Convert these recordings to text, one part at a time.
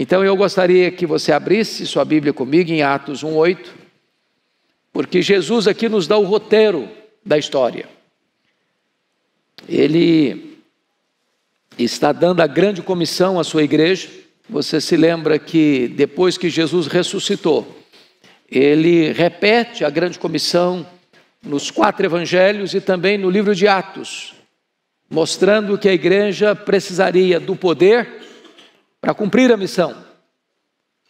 Então eu gostaria que você abrisse sua Bíblia comigo em Atos 1:8, porque Jesus aqui nos dá o roteiro da história. Ele está dando a grande comissão à sua igreja. Você se lembra que depois que Jesus ressuscitou, ele repete a grande comissão nos 4 evangelhos e também no livro de Atos, mostrando que a igreja precisaria do poder para cumprir a missão.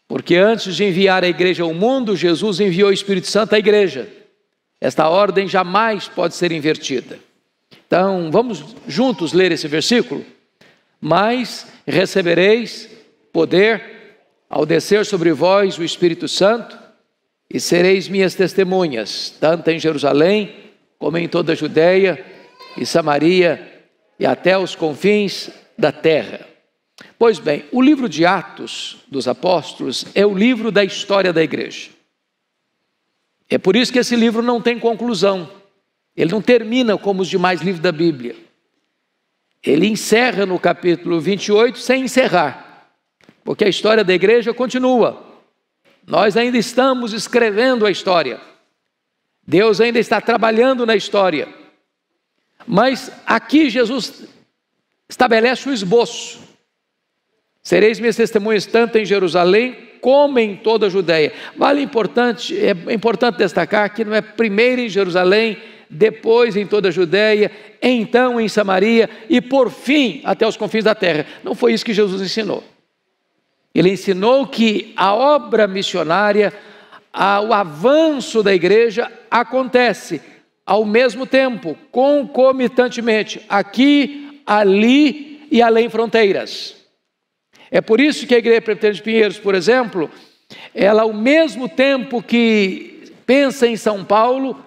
Porque antes de enviar a igreja ao mundo, Jesus enviou o Espírito Santo à igreja. Esta ordem jamais pode ser invertida. Então, vamos juntos ler esse versículo? Mas recebereis poder ao descer sobre vós o Espírito Santo, e sereis minhas testemunhas, tanto em Jerusalém, como em toda a Judeia e Samaria, e até os confins da terra. Pois bem, o livro de Atos dos Apóstolos é o livro da história da igreja. É por isso que esse livro não tem conclusão. Ele não termina como os demais livros da Bíblia. Ele encerra no capítulo 28 sem encerrar, porque a história da igreja continua. Nós ainda estamos escrevendo a história. Deus ainda está trabalhando na história. Mas aqui Jesus estabelece o esboço. Sereis minhas testemunhas tanto em Jerusalém como em toda a Judeia. É importante destacar que não é primeiro em Jerusalém, depois em toda a Judeia, então em Samaria e por fim até os confins da terra. Não foi isso que Jesus ensinou. Ele ensinou que a obra missionária, o avanço da igreja acontece ao mesmo tempo, concomitantemente, aqui, ali e além fronteiras. É por isso que a Igreja Presbiteriana de Pinheiros, por exemplo, ela ao mesmo tempo que pensa em São Paulo,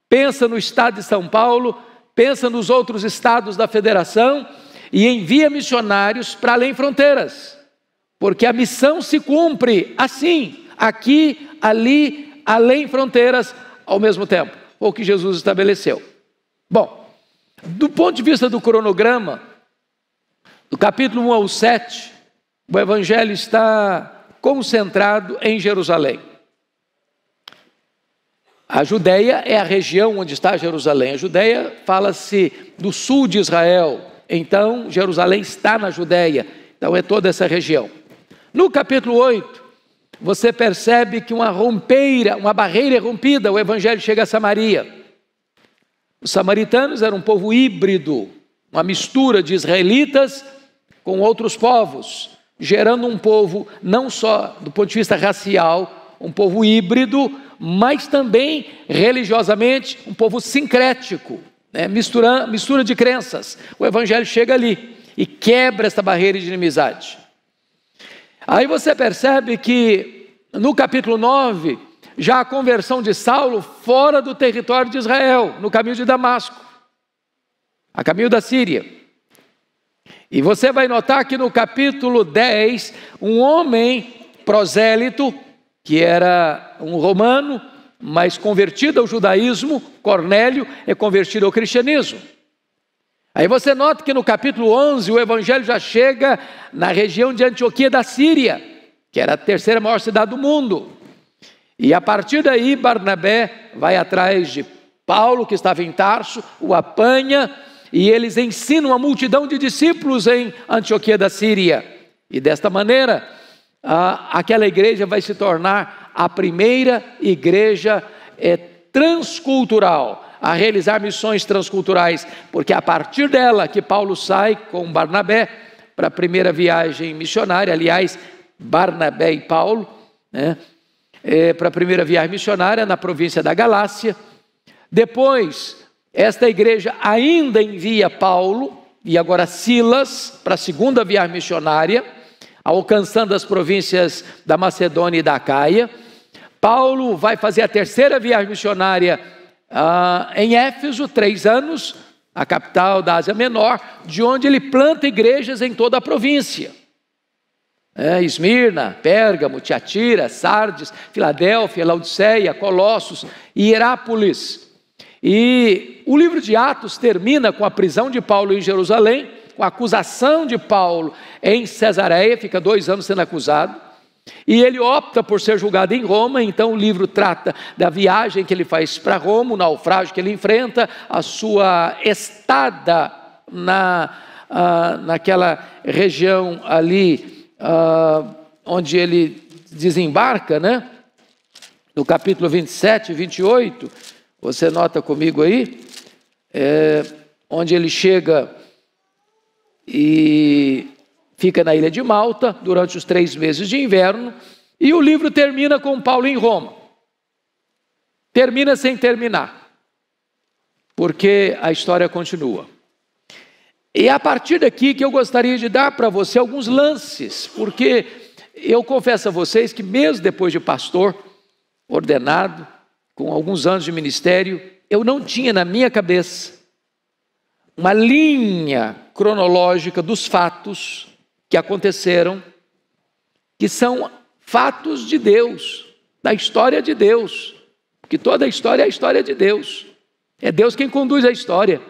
pensa no estado de São Paulo, pensa nos outros estados da federação e envia missionários para além fronteiras. Porque a missão se cumpre assim, aqui, ali, além fronteiras, ao mesmo tempo. Foi o que Jesus estabeleceu. Bom, do ponto de vista do cronograma, do capítulo 1 ao 7, o evangelho está concentrado em Jerusalém. A Judeia é a região onde está Jerusalém. A Judeia fala-se do sul de Israel. Então, Jerusalém está na Judeia. Então, é toda essa região. No capítulo 8, você percebe que uma barreira é rompida, o evangelho chega a Samaria. Os samaritanos eram um povo híbrido, uma mistura de israelitas com outros povos, gerando um povo não só do ponto de vista racial, um povo híbrido, mas também religiosamente um povo sincrético, né? mistura de crenças. O evangelho chega ali e quebra essa barreira de inimizade. Aí você percebe que no capítulo 9, já a conversão de Saulo fora do território de Israel, no caminho de Damasco, a caminho da Síria. E você vai notar que no capítulo 10, um homem prosélito, que era um romano, mas convertido ao judaísmo, Cornélio, é convertido ao cristianismo. Aí você nota que no capítulo 11 o evangelho já chega na região de Antioquia da Síria, que era a terceira maior cidade do mundo. E a partir daí Barnabé vai atrás de Paulo, que estava em Tarso, o apanha, e eles ensinam a multidão de discípulos em Antioquia da Síria. E desta maneira, aquela igreja vai se tornar a primeira igreja transcultural, a realizar missões transculturais, porque a partir dela que Paulo sai com Barnabé para a primeira viagem missionária. Aliás, Barnabé e Paulo, né, para a primeira viagem missionária na província da Galácia. Depois, esta igreja ainda envia Paulo e agora Silas para a segunda viagem missionária, alcançando as províncias da Macedônia e da Acaia. Paulo vai fazer a terceira viagem missionária em Éfeso, 3 anos, a capital da Ásia Menor, de onde ele planta igrejas em toda a província. Esmirna, Pérgamo, Tiatira, Sardes, Filadélfia, Laodiceia, Colossos e Hierápolis. E o livro de Atos termina com a prisão de Paulo em Jerusalém, com a acusação de Paulo em Cesareia, fica 2 anos sendo acusado, e ele opta por ser julgado em Roma. Então o livro trata da viagem que ele faz para Roma, o naufrágio que ele enfrenta, a sua estada naquela região ali, onde ele desembarca, né? No capítulo 27 e 28, você nota comigo aí, onde ele chega e fica na ilha de Malta durante os 3 meses de inverno, e o livro termina com Paulo em Roma. Termina sem terminar, porque a história continua. E é a partir daqui que eu gostaria de dar para você alguns lances, porque eu confesso a vocês que mesmo depois de pastor ordenado, com alguns anos de ministério, eu não tinha na minha cabeça uma linha cronológica dos fatos que aconteceram, que são fatos de Deus, da história de Deus, porque toda a história é a história de Deus, é Deus quem conduz a história,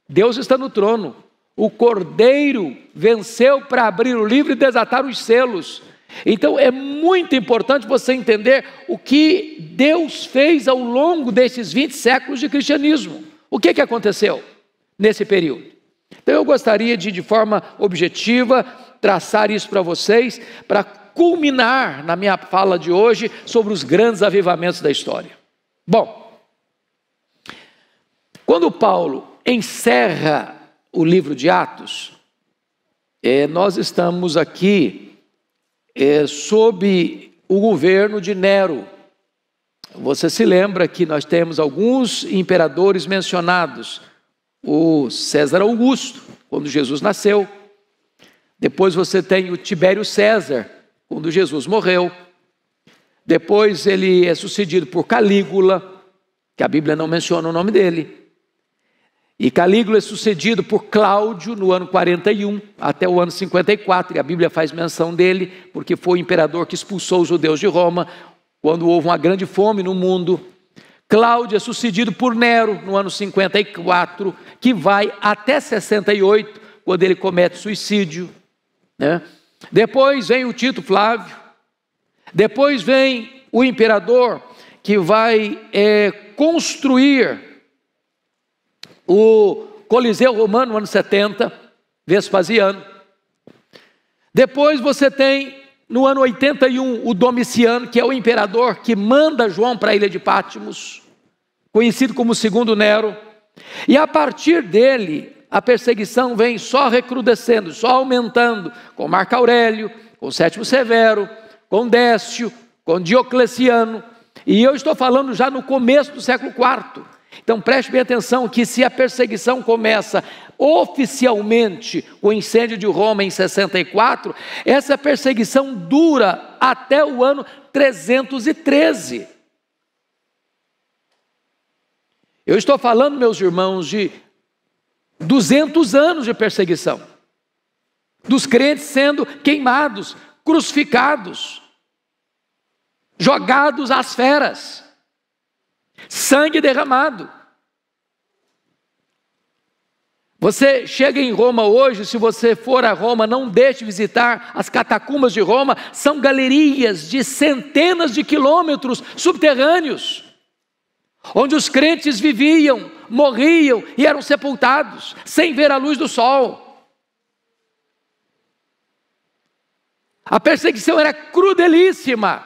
Deus está no trono, o Cordeiro venceu para abrir o livro e desatar os selos. Então é muito importante você entender o que Deus fez ao longo desses 20 séculos de cristianismo. O que aconteceu nesse período? Então eu gostaria de forma objetiva, traçar isso para vocês, para culminar na minha fala de hoje sobre os grandes avivamentos da história. Bom, quando Paulo encerra o livro de Atos, nós estamos aqui sob o governo de Nero. Você se lembra que nós temos alguns imperadores mencionados, o César Augusto, quando Jesus nasceu, depois você tem o Tibério César, quando Jesus morreu, depois ele é sucedido por Calígula, que a Bíblia não menciona o nome dele, e Calígula é sucedido por Cláudio no ano 41 até o ano 54, e a Bíblia faz menção dele, porque foi o imperador que expulsou os judeus de Roma, quando houve uma grande fome no mundo. Cláudio é sucedido por Nero no ano 54, que vai até 68, quando ele comete suicídio, né? Depois vem o Tito Flávio, depois vem o imperador que vai construir o Coliseu Romano no ano 70, Vespasiano. Depois você tem no ano 81 o Domiciano, que é o imperador que manda João para a ilha de Patmos, conhecido como segundo Nero, e a partir dele a perseguição vem só recrudescendo, só aumentando, com Marco Aurélio, com Sétimo Severo, com Décio, com Diocleciano, e eu estou falando já no começo do século IV. Então preste bem atenção que se a perseguição começa oficialmente com o incêndio de Roma em 64, essa perseguição dura até o ano 313. Eu estou falando, meus irmãos, de 200 anos de perseguição, dos crentes sendo queimados, crucificados, jogados às feras, sangue derramado. Você chega em Roma hoje, se você for a Roma, não deixe de visitar as catacumbas de Roma, são galerias de centenas de quilômetros subterrâneos, onde os crentes viviam, morriam e eram sepultados, sem ver a luz do sol. A perseguição era crudelíssima.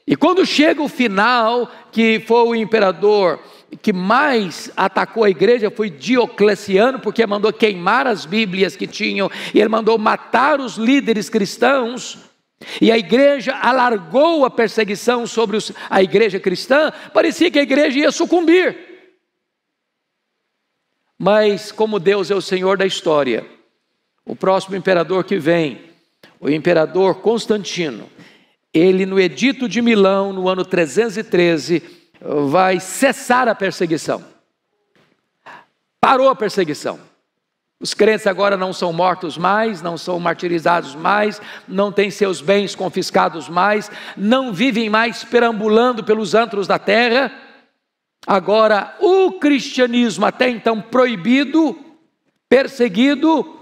E quando chega o final, que foi o imperador que mais atacou a igreja, foi Diocleciano, porque mandou queimar as Bíblias que tinham, e ele mandou matar os líderes cristãos, e a igreja alargou a perseguição sobre a igreja cristã. Parecia que a igreja ia sucumbir, mas como Deus é o Senhor da história, o próximo imperador que vem, o imperador Constantino, ele no edito de Milão, no ano 313, vai cessar a perseguição. Parou a perseguição. Os crentes agora não são mortos mais, não são martirizados mais, não têm seus bens confiscados mais, não vivem mais perambulando pelos antros da terra. Agora o cristianismo, até então proibido, perseguido,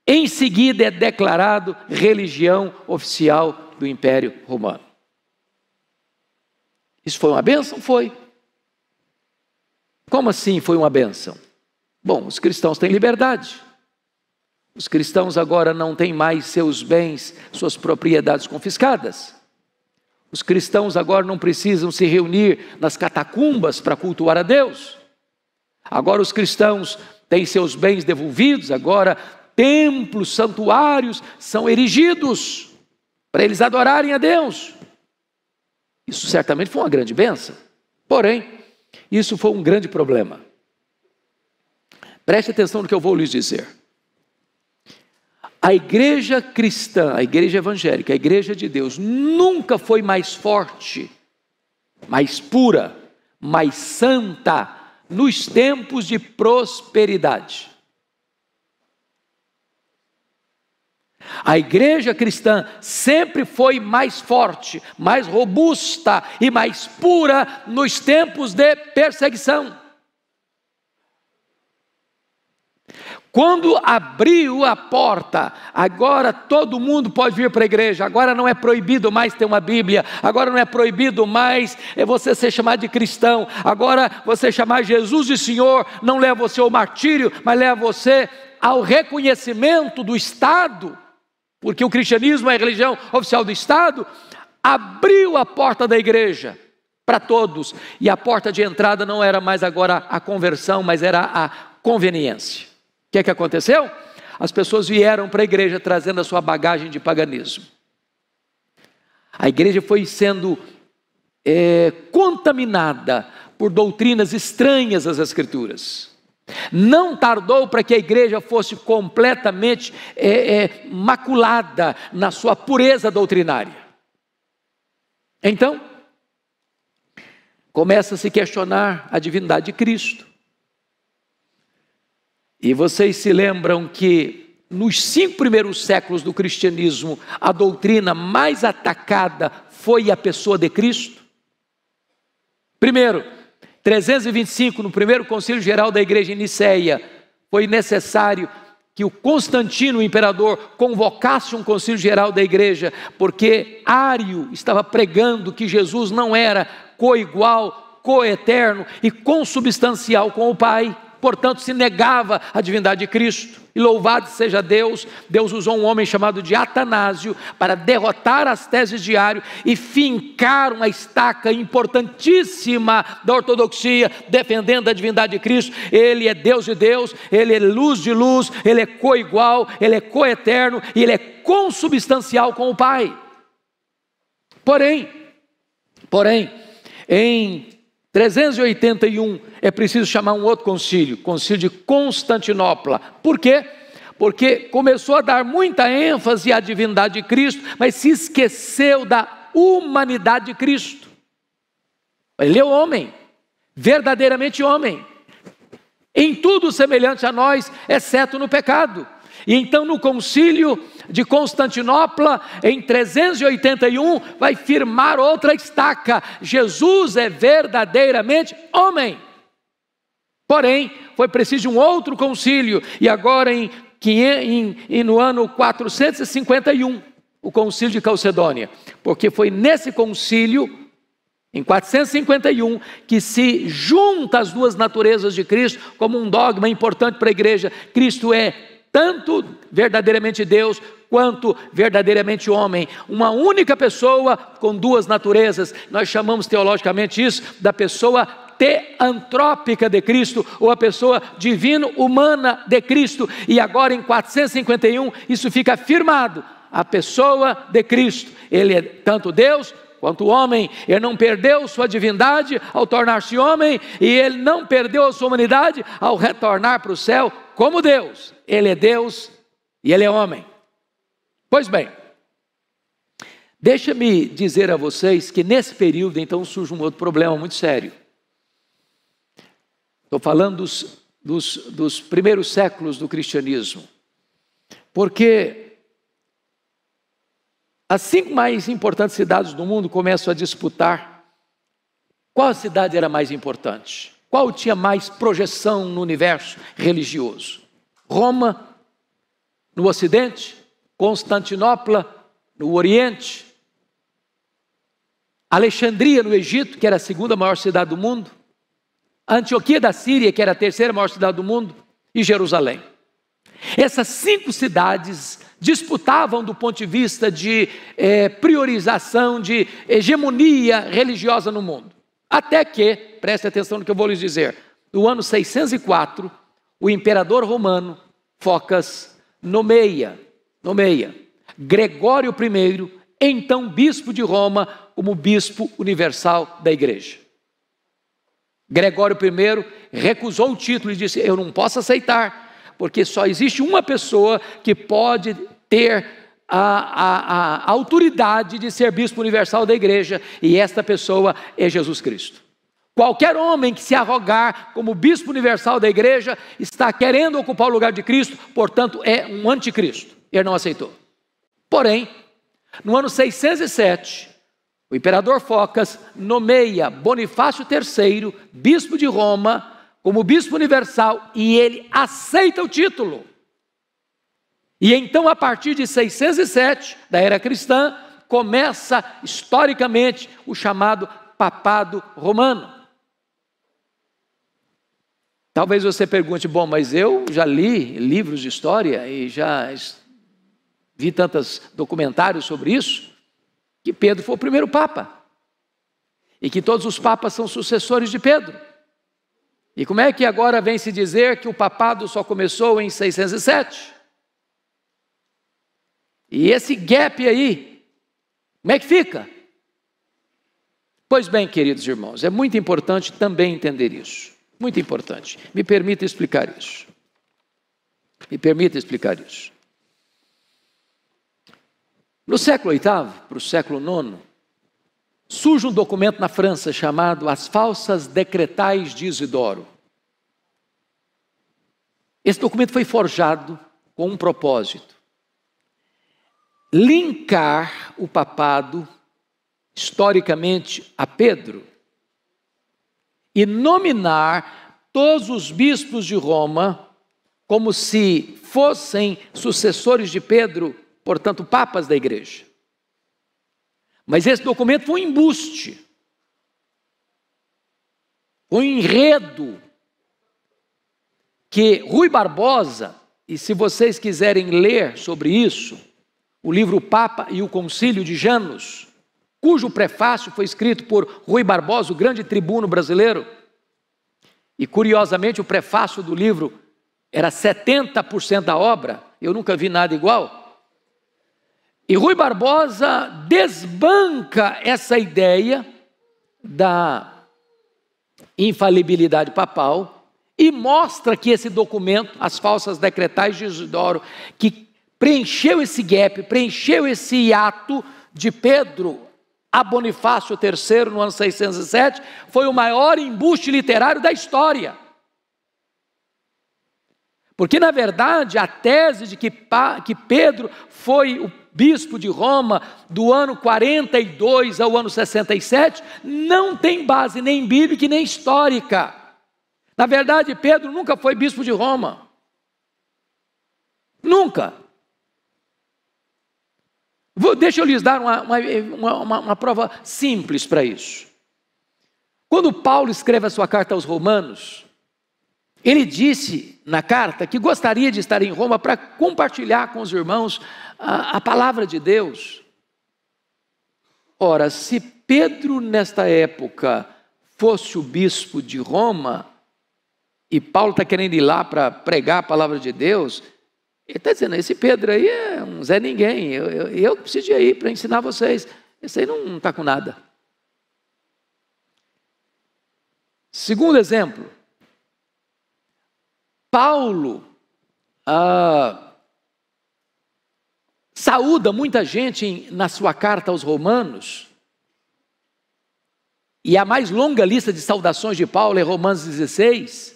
em seguida é declarado religião oficial do Império Romano. Isso foi uma bênção? Foi. Como assim foi uma bênção? Bom, os cristãos têm liberdade. Os cristãos agora não têm mais seus bens, suas propriedades confiscadas. Os cristãos agora não precisam se reunir nas catacumbas para cultuar a Deus. Agora os cristãos têm seus bens devolvidos, agora templos, santuários são erigidos para eles adorarem a Deus. Isso certamente foi uma grande bênção. Porém, isso foi um grande problema. Preste atenção no que eu vou lhes dizer. A igreja cristã, a igreja evangélica, a igreja de Deus, nunca foi mais forte, mais pura, mais santa, nos tempos de prosperidade. A igreja cristã sempre foi mais forte, mais robusta e mais pura nos tempos de perseguição. Quando abriu a porta, agora todo mundo pode vir para a igreja, agora não é proibido mais ter uma Bíblia, agora não é proibido mais você ser chamado de cristão, agora você chamar Jesus de Senhor, não leva você ao martírio, mas leva você ao reconhecimento do Estado, porque o cristianismo é a religião oficial do Estado. Abriu a porta da igreja para todos, e a porta de entrada não era mais agora a conversão, mas era a conveniência. O que aconteceu? As pessoas vieram para a igreja trazendo a sua bagagem de paganismo. A igreja foi sendo contaminada por doutrinas estranhas às Escrituras. Não tardou para que a igreja fosse completamente maculada na sua pureza doutrinária. Então, começa a se questionar a divindade de Cristo. E vocês se lembram que nos 5 primeiros séculos do cristianismo, a doutrina mais atacada foi a pessoa de Cristo? Primeiro, 325, no primeiro concílio geral da igreja em Niceia, foi necessário que o Constantino, o imperador, convocasse um concílio geral da igreja, porque Ário estava pregando que Jesus não era coigual, coeterno e consubstancial com o Pai. Portanto, se negava a divindade de Cristo. E louvado seja Deus, Deus usou um homem chamado de Atanásio para derrotar as teses de Ário e fincar uma estaca importantíssima da ortodoxia, defendendo a divindade de Cristo. Ele é Deus de Deus, Ele é luz de luz, Ele é coigual, Ele é coeterno e Ele é consubstancial com o Pai. Porém, em 381 é preciso chamar um outro concílio, concílio de Constantinopla. Por quê? Porque começou a dar muita ênfase à divindade de Cristo, mas se esqueceu da humanidade de Cristo. Ele é homem, verdadeiramente homem, em tudo semelhante a nós, exceto no pecado. E então no concílio de Constantinopla, em 381, vai firmar outra estaca: Jesus é verdadeiramente homem. Porém, foi preciso um outro concílio, e agora no ano 451, o concílio de Calcedônia, porque foi nesse concílio, em 451, que se junta as duas naturezas de Cristo como um dogma importante para a igreja. Cristo é tanto verdadeiramente Deus, quanto verdadeiramente homem, uma única pessoa com duas naturezas. Nós chamamos teologicamente isso da pessoa teantrópica de Cristo, ou a pessoa divino-humana de Cristo. E agora em 451 isso fica afirmado: a pessoa de Cristo, Ele é tanto Deus quanto homem. Ele não perdeu sua divindade ao tornar-se homem, e Ele não perdeu a sua humanidade ao retornar para o céu como Deus. Ele é Deus e Ele é homem. Pois bem, deixa-me dizer a vocês que nesse período então surge um outro problema muito sério. Estou falando dos primeiros séculos do cristianismo, porque as 5 mais importantes cidades do mundo começam a disputar qual cidade era mais importante, qual tinha mais projeção no universo religioso. Roma no Ocidente, Constantinopla no Oriente, Alexandria no Egito, que era a segunda maior cidade do mundo, Antioquia da Síria, que era a terceira maior cidade do mundo, e Jerusalém. Essas 5 cidades disputavam do ponto de vista de priorização, de hegemonia religiosa no mundo. Até que, preste atenção no que eu vou lhes dizer, no ano 604, o imperador romano, Focas, nomeia Gregório I, então bispo de Roma, como bispo universal da igreja. Gregório I recusou o título e disse: eu não posso aceitar, porque só existe uma pessoa que pode ter a autoridade de ser bispo universal da igreja, e esta pessoa é Jesus Cristo. Qualquer homem que se arrogar como bispo universal da igreja está querendo ocupar o lugar de Cristo, portanto é um anticristo. Ele não aceitou. Porém, no ano 607, o imperador Focas nomeia Bonifácio III, bispo de Roma, como bispo universal, e ele aceita o título. E então, a partir de 607, da era cristã, começa historicamente o chamado papado romano. Talvez você pergunte: bom, mas eu já li livros de história e já vi tantos documentários sobre isso, que Pedro foi o primeiro papa, e que todos os papas são sucessores de Pedro. E como é que agora vem se dizer que o papado só começou em 607? E esse gap aí, como é que fica? Pois bem, queridos irmãos, é muito importante também entender isso. Muito importante. Me permita explicar isso. No século VIII para o século IX, surge um documento na França chamado As Falsas Decretais de Isidoro. Esse documento foi forjado com um propósito: linkar o papado historicamente a Pedro e nominar todos os bispos de Roma como se fossem sucessores de Pedro, portanto papas da igreja. Mas esse documento foi um embuste, um enredo que Rui Barbosa, e se vocês quiserem ler sobre isso, o livro Papa e o Concílio de Janos, cujo prefácio foi escrito por Rui Barbosa, o grande tribuno brasileiro, e curiosamente o prefácio do livro era 70% da obra, eu nunca vi nada igual. E Rui Barbosa desbanca essa ideia da infalibilidade papal e mostra que esse documento, As Falsas Decretais de Isidoro, que preencheu esse gap, preencheu esse hiato de Pedro a Bonifácio III no ano 607, foi o maior embuste literário da história. Porque, na verdade, a tese de que Pedro foi o bispo de Roma do ano 42 ao ano 67, não tem base nem bíblica e nem histórica. Na verdade, Pedro nunca foi bispo de Roma. Nunca. Deixa eu lhes dar uma prova simples para isso. Quando Paulo escreve a sua carta aos Romanos, ele disse na carta que gostaria de estar em Roma para compartilhar com os irmãos a palavra de Deus. Ora, se Pedro nesta época fosse o bispo de Roma, e Paulo está querendo ir lá para pregar a palavra de Deus, ele está dizendo: esse Pedro aí é um Zé Ninguém, eu preciso ir para ensinar vocês, esse aí não está com nada. Segundo exemplo, Paulo saúda muita gente na sua carta aos Romanos, e a mais longa lista de saudações de Paulo é Romanos 16.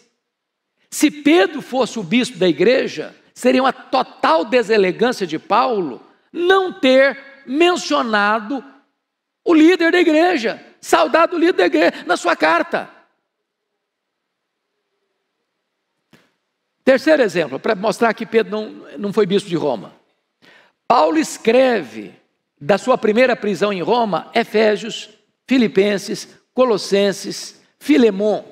Se Pedro fosse o bispo da igreja, seria uma total deselegância de Paulo não ter mencionado o líder da igreja, saudado o líder da igreja na sua carta. Terceiro exemplo, para mostrar que Pedro não foi bispo de Roma. Paulo escreve da sua primeira prisão em Roma, Efésios, Filipenses, Colossenses, Filemon.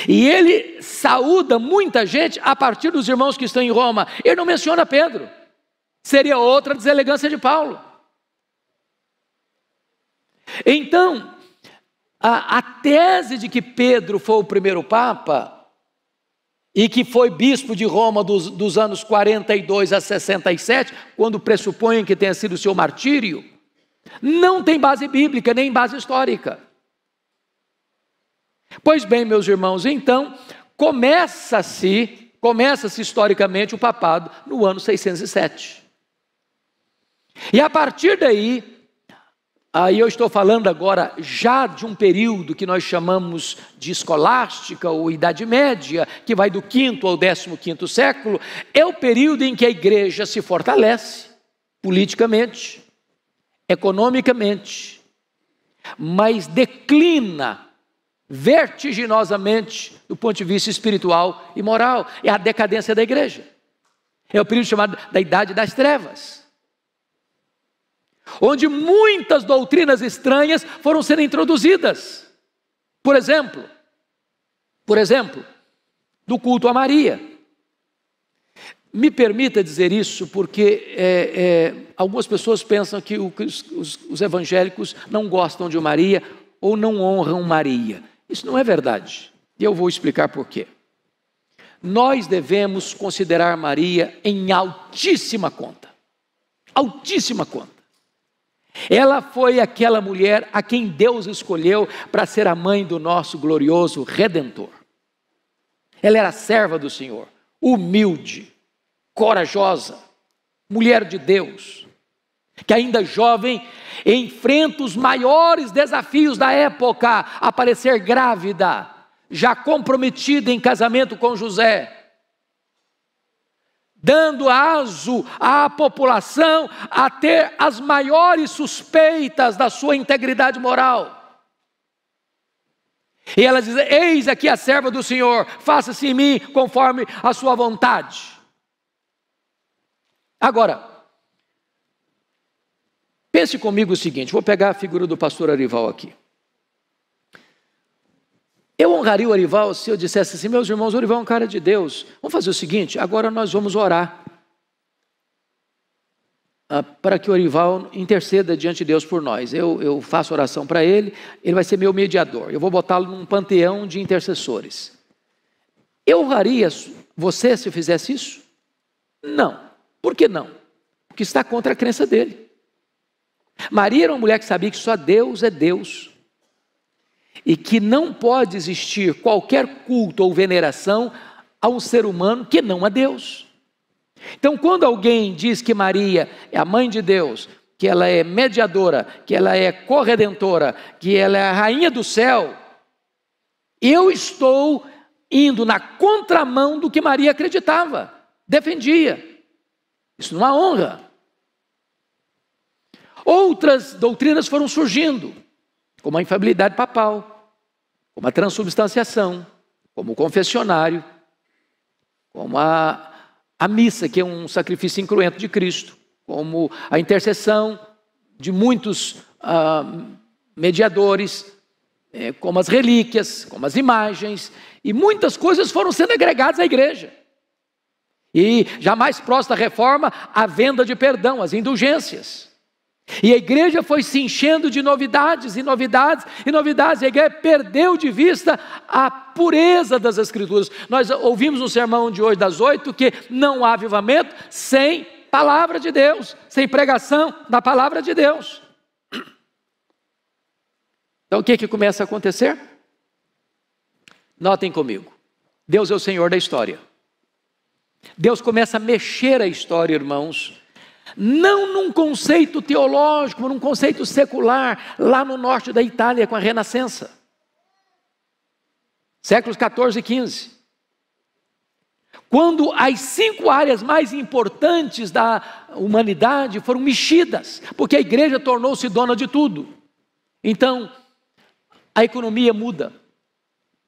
E ele saúda muita gente a partir dos irmãos que estão em Roma. Ele não menciona Pedro. Seria outra deselegância de Paulo. Então, a tese de que Pedro foi o primeiro papa e que foi bispo de Roma dos anos 42 a 67, quando pressupõem que tenha sido o seu martírio, não tem base bíblica nem base histórica. Pois bem, meus irmãos, então começa-se historicamente o papado no ano 607. E a partir daí, aí eu estou falando agora já de um período que nós chamamos de escolástica ou Idade Média, que vai do 5º ao 15º século, é o período em que a igreja se fortalece politicamente, economicamente, mas declina vertiginosamente do ponto de vista espiritual e moral. É a decadência da igreja. É o período chamado da Idade das Trevas, onde muitas doutrinas estranhas foram sendo introduzidas. Por exemplo, do culto a Maria. Me permita dizer isso porque algumas pessoas pensam que os evangélicos não gostam de Maria ou não honram Maria. Isso não é verdade, e eu vou explicar por quê. Nós devemos considerar Maria em altíssima conta. Altíssima conta. Ela foi aquela mulher a quem Deus escolheu para ser a mãe do nosso glorioso Redentor. Ela era serva do Senhor, humilde, corajosa, mulher de Deus, que ainda jovem enfrenta os maiores desafios da época, aparecer grávida, já comprometida em casamento com José, dando aso à população a ter as maiores suspeitas da sua integridade moral. E ela diz: eis aqui a serva do Senhor, faça-se em mim conforme a sua vontade. Agora, pense comigo o seguinte, vou pegar a figura do pastor Arival aqui. Eu honraria o Arival se eu dissesse assim: meus irmãos, o Arival é um cara de Deus. Vamos fazer o seguinte, agora nós vamos orar para que o Arival interceda diante de Deus por nós. Eu faço oração para ele, ele vai ser meu mediador. Eu vou botá-lo num panteão de intercessores. Eu honraria você se eu fizesse isso? Não. Por que não? Porque está contra a crença dele. Maria era uma mulher que sabia que só Deus é Deus. E que não pode existir qualquer culto ou veneração a um ser humano que não a Deus. Então, quando alguém diz que Maria é a mãe de Deus, que ela é mediadora, que ela é corredentora, que ela é a rainha do céu, eu estou indo na contramão do que Maria acreditava, defendia. Isso não é honra. Outras doutrinas foram surgindo, como a infalibilidade papal, como a transubstanciação, como o confessionário, como a missa, que é um sacrifício incruento de Cristo, como a intercessão de muitos mediadores, como as relíquias, como as imagens, e muitas coisas foram sendo agregadas à igreja. E já mais próximo da reforma, a venda de perdão, as indulgências. E a igreja foi se enchendo de novidades, e novidades, e novidades. A igreja perdeu de vista a pureza das Escrituras. Nós ouvimos no sermão de hoje das 8 que não há avivamento sem palavra de Deus, sem pregação da palavra de Deus. Então o que começa a acontecer? Notem comigo, Deus é o Senhor da história. Deus começa a mexer a história, irmãos, não num conceito teológico, mas num conceito secular, lá no norte da Itália com a Renascença, séculos 14 e 15, quando as 5 áreas mais importantes da humanidade foram mexidas, porque a igreja tornou-se dona de tudo. Então a economia muda,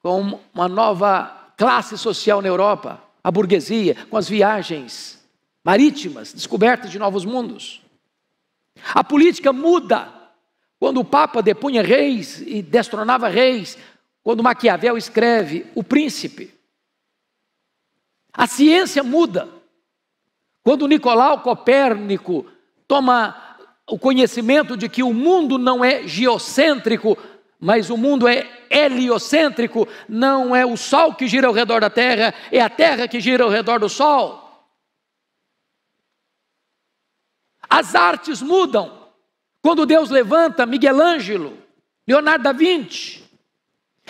com uma nova classe social na Europa, a burguesia, com as viagens marítimas, descobertas de novos mundos. A política muda quando o Papa depunha reis e destronava reis, quando Maquiavel escreve O Príncipe. A ciência muda quando Nicolau Copérnico toma o conhecimento de que o mundo não é geocêntrico, mas o mundo é heliocêntrico, não é o Sol que gira ao redor da Terra, é a Terra que gira ao redor do Sol. As artes mudam quando Deus levanta Miguel Ângelo, Leonardo da Vinci,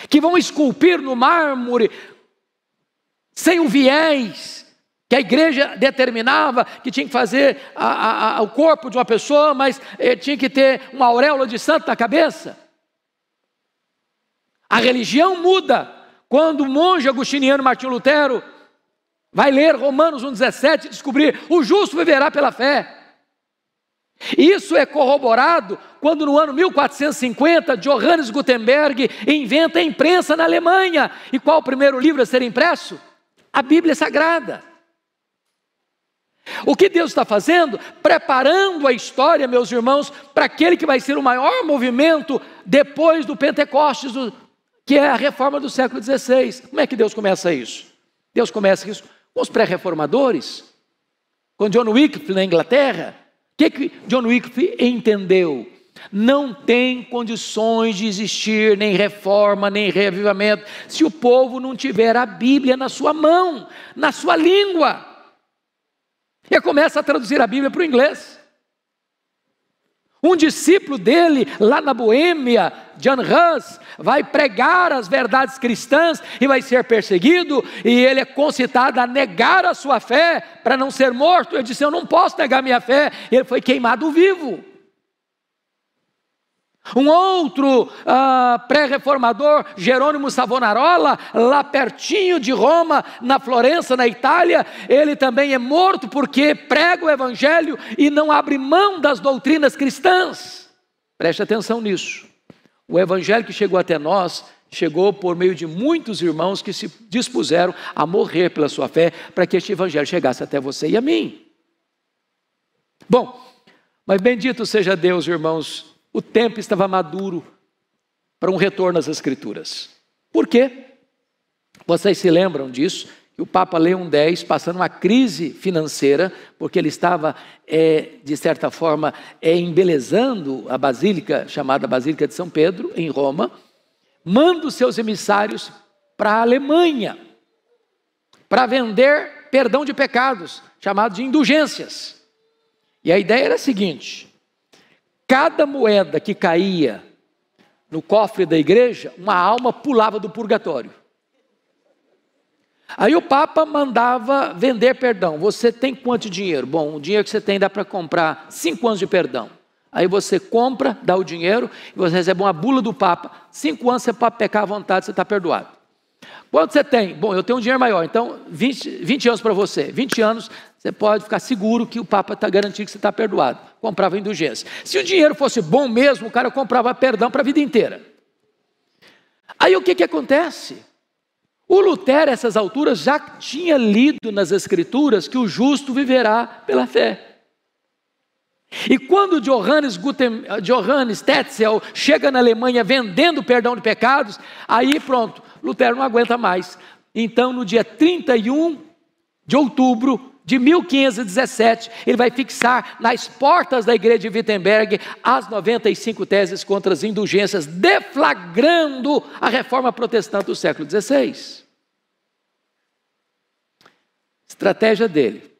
que vão esculpir no mármore, sem o viés que a igreja determinava, que tinha que fazer o corpo de uma pessoa, mas tinha que ter uma auréola de santo na cabeça. A religião muda quando o monge agostiniano Martinho Lutero vai ler Romanos 1,17 e descobrir: o justo viverá pela fé. Isso é corroborado quando no ano 1450 Johannes Gutenberg inventa a imprensa na Alemanha. E qual o primeiro livro a ser impresso? A Bíblia Sagrada. O que Deus está fazendo? Preparando a história, meus irmãos, para aquele que vai ser o maior movimento depois do Pentecostes, que é a reforma do século XVI. Como é que Deus começa isso? Deus começa isso com os pré-reformadores, com John Wycliffe na Inglaterra. O que John Wycliffe entendeu? Não tem condições de existir nem reforma, nem reavivamento, se o povo não tiver a Bíblia na sua mão, na sua língua. E começa a traduzir a Bíblia para o inglês. Um discípulo dele, lá na Boêmia, John Hus, vai pregar as verdades cristãs e vai ser perseguido, e ele é concitado a negar a sua fé para não ser morto. Ele disse: eu não posso negar minha fé. Ele foi queimado vivo. Um outro pré-reformador, Jerônimo Savonarola, lá pertinho de Roma, na Florença, na Itália, ele também é morto porque prega o Evangelho e não abre mão das doutrinas cristãs. Preste atenção nisso. O Evangelho que chegou até nós, chegou por meio de muitos irmãos que se dispuseram a morrer pela sua fé, para que este Evangelho chegasse até você e a mim. Bom, mas bendito seja Deus, irmãos, o tempo estava maduro para um retorno às Escrituras. Por quê? Vocês se lembram disso? Que o Papa Leão X, passando uma crise financeira, porque ele estava, de certa forma, embelezando a basílica, chamada Basílica de São Pedro, em Roma, manda os seus emissários para a Alemanha, para vender perdão de pecados, chamado de indulgências. E a ideia era a seguinte: cada moeda que caía no cofre da igreja, uma alma pulava do purgatório. Aí o Papa mandava vender perdão. Você tem quanto dinheiro? Bom, o dinheiro que você tem dá para comprar 5 anos de perdão. Aí você compra, dá o dinheiro, e você recebe uma bula do Papa. 5 anos você pode pecar à vontade, você está perdoado. Quanto você tem? Bom, eu tenho um dinheiro maior, então 20 anos para você. 20 anos, você pode ficar seguro que o Papa está garantindo que você está perdoado. Comprava indulgência. Se o dinheiro fosse bom mesmo, o cara comprava perdão para a vida inteira. Aí o que acontece? O Lutero, a essas alturas, já tinha lido nas Escrituras que o justo viverá pela fé. E quando Johannes Tetzel chega na Alemanha vendendo perdão de pecados, aí pronto, Lutero não aguenta mais. Então, no dia 31 de outubro de 1517, ele vai fixar nas portas da igreja de Wittenberg as 95 teses contra as indulgências, deflagrando a reforma protestante do século XVI. Estratégia dele.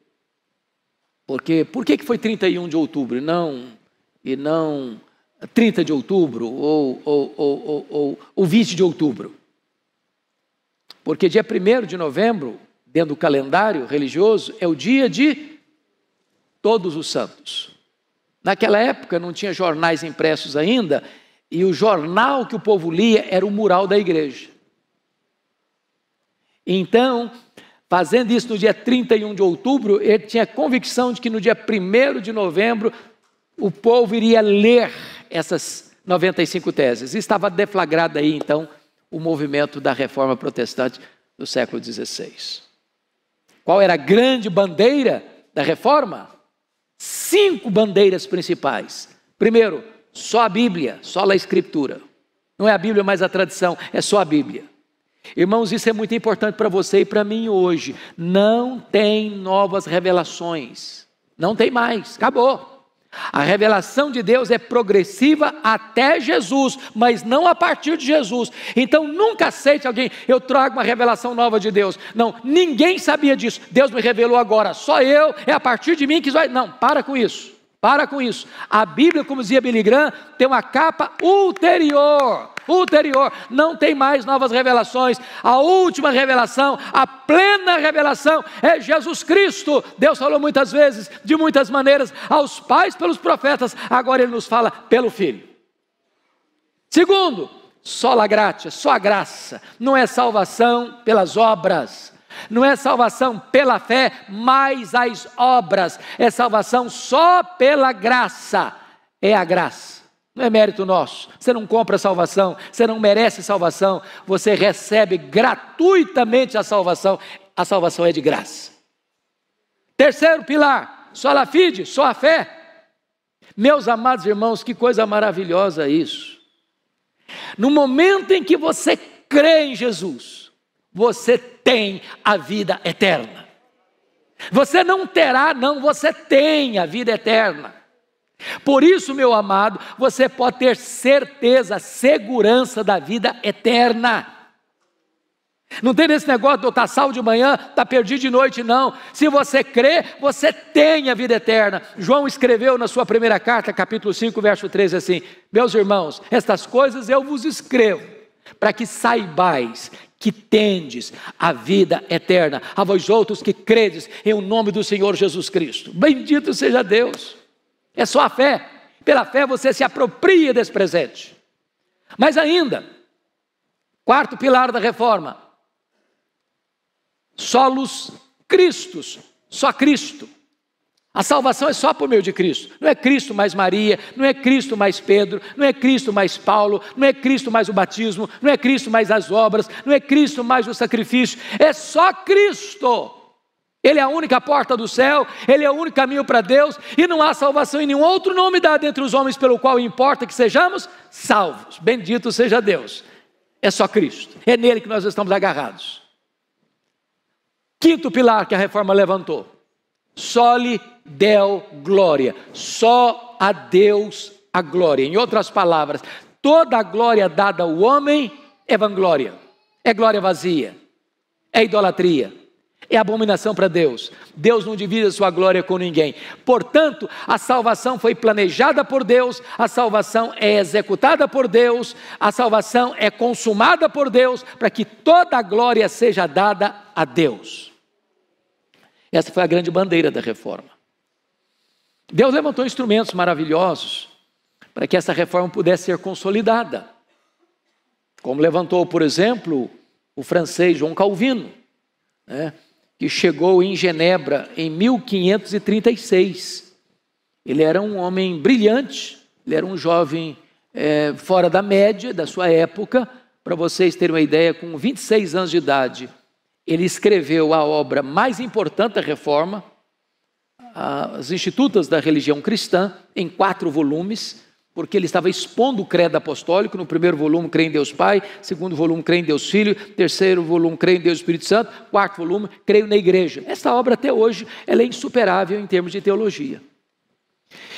Porque por que foi 31 de outubro e não 30 de outubro ou 20 de outubro? Porque dia 1º de novembro, dentro do calendário religioso, é o dia de Todos os Santos. Naquela época não tinha jornais impressos ainda, e o jornal que o povo lia era o mural da igreja. Então, fazendo isso no dia 31 de outubro, ele tinha convicção de que no dia 1º de novembro, o povo iria ler essas 95 teses. E estava deflagrado aí, então, o movimento da reforma protestante do século XVI. Qual era a grande bandeira da reforma? 5 bandeiras principais. Primeiro, só a Bíblia, só a Escritura. Não é a Bíblia, mas a tradição, é só a Bíblia. Irmãos, isso é muito importante para você e para mim hoje. Não tem novas revelações. Não tem mais, acabou. A revelação de Deus é progressiva até Jesus, mas não a partir de Jesus. Então nunca aceite alguém, eu trago uma revelação nova de Deus. Não, ninguém sabia disso, Deus me revelou agora, só eu, é a partir de mim que vai. Não, para com isso, para com isso. A Bíblia, como dizia Billy Graham, tem uma capa ulterior, não tem mais novas revelações. A última revelação, a plena revelação é Jesus Cristo. Deus falou muitas vezes, de muitas maneiras, aos pais pelos profetas, agora Ele nos fala pelo Filho. Segundo, sola gratia, só a graça, não é salvação pelas obras, não é salvação pela fé, mais as obras, é salvação só pela graça, é a graça. Não é mérito nosso, você não compra salvação, você não merece salvação, você recebe gratuitamente a salvação é de graça. Terceiro pilar, sola fide, só a fé. Meus amados irmãos, que coisa maravilhosa isso. No momento em que você crê em Jesus, você tem a vida eterna. Você não terá, não, você tem a vida eterna. Por isso, meu amado, você pode ter certeza, segurança da vida eterna. Não tem esse negócio de eu estar salvo de manhã, estar perdido de noite, não. Se você crê, você tem a vida eterna. João escreveu na sua primeira carta, capítulo 5, verso 13, assim: meus irmãos, estas coisas eu vos escrevo, para que saibais que tendes a vida eterna, a vós outros que credes em o nome do Senhor Jesus Cristo. Bendito seja Deus. É só a fé, pela fé você se apropria desse presente. Mas ainda, quarto pilar da reforma, solos Cristos, só Cristo. A salvação é só por meio de Cristo, não é Cristo mais Maria, não é Cristo mais Pedro, não é Cristo mais Paulo, não é Cristo mais o batismo, não é Cristo mais as obras, não é Cristo mais o sacrifício, é só Cristo. Ele é a única porta do céu, Ele é o único caminho para Deus, e não há salvação em nenhum outro nome dado entre os homens pelo qual importa que sejamos salvos. Bendito seja Deus. É só Cristo, é nele que nós estamos agarrados. Quinto pilar que a reforma levantou: soli Deo gloria, só a Deus a glória. Em outras palavras, toda a glória dada ao homem é vanglória, é glória vazia, é idolatria, é abominação para Deus. Deus não divide a sua glória com ninguém. Portanto, a salvação foi planejada por Deus, a salvação é executada por Deus, a salvação é consumada por Deus, para que toda a glória seja dada a Deus. Essa foi a grande bandeira da reforma. Deus levantou instrumentos maravilhosos para que essa reforma pudesse ser consolidada. Como levantou, por exemplo, o francês João Calvino, que chegou em Genebra em 1536. Ele era um homem brilhante, ele era um jovem fora da média da sua época. Para vocês terem uma ideia, com 26 anos de idade, ele escreveu a obra mais importante da reforma, as Institutas da Religião Cristã, em 4 volumes, porque ele estava expondo o credo apostólico. No primeiro volume, crê em Deus Pai; segundo volume, crê em Deus Filho; terceiro volume, crê em Deus Espírito Santo; quarto volume, creio na igreja. Essa obra até hoje ela é insuperável em termos de teologia.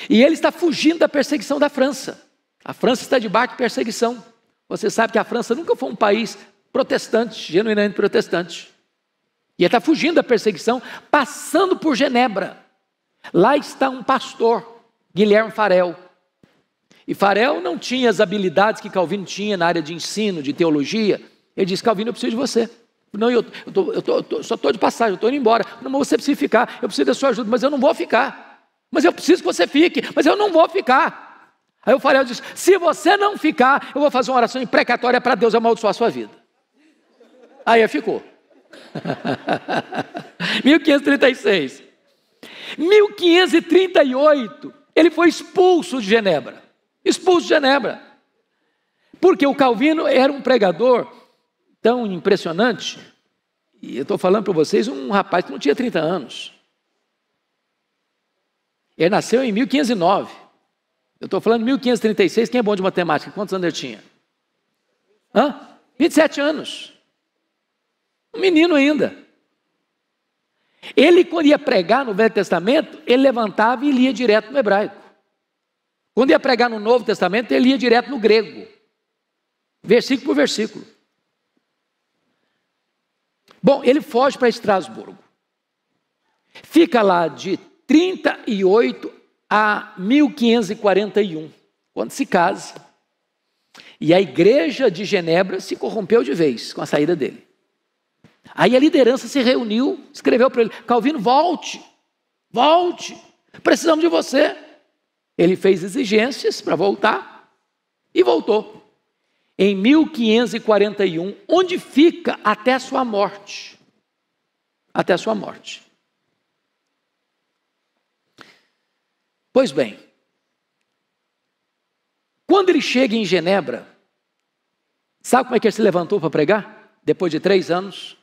E ele está fugindo da perseguição da França. A França está debaixo de perseguição. Você sabe que a França nunca foi um país protestante, genuinamente protestante. E ele está fugindo da perseguição, passando por Genebra. Lá está um pastor, Guilherme Farel. E Farel não tinha as habilidades que Calvino tinha na área de ensino, de teologia. Ele disse: Calvino, eu preciso de você. Não, eu só estou de passagem, eu estou indo embora. Não, mas você precisa ficar, eu preciso da sua ajuda, mas eu não vou ficar. Mas eu preciso que você fique, mas eu não vou ficar. Aí o Farel disse: se você não ficar, eu vou fazer uma oração imprecatória para Deus amaldiçoar a sua vida. Aí ele ficou. 1536. 1538, ele foi expulso de Genebra. Expulso de Genebra. Porque o Calvino era um pregador tão impressionante E eu estou falando para vocês um rapaz que não tinha 30 anos. Ele nasceu em 1509. Eu estou falando de 1536, quem é bom de matemática? Quantos anos ele tinha? 27 anos. Um menino ainda. Ele, quando ia pregar no Velho Testamento, ele levantava e lia direto no hebraico. Quando ia pregar no Novo Testamento, ele ia direto no grego. Versículo por versículo. Bom, ele foge para Estrasburgo. Fica lá de 38 a 1541, quando se casa. E a igreja de Genebra se corrompeu de vez com a saída dele. Aí a liderança se reuniu, escreveu para ele: Calvino, volte, precisamos de você. Ele fez exigências para voltar e voltou. Em 1541, onde fica até a sua morte. Até a sua morte. Pois bem, quando ele chega em Genebra, sabe como é que ele se levantou para pregar? Depois de 3 anos,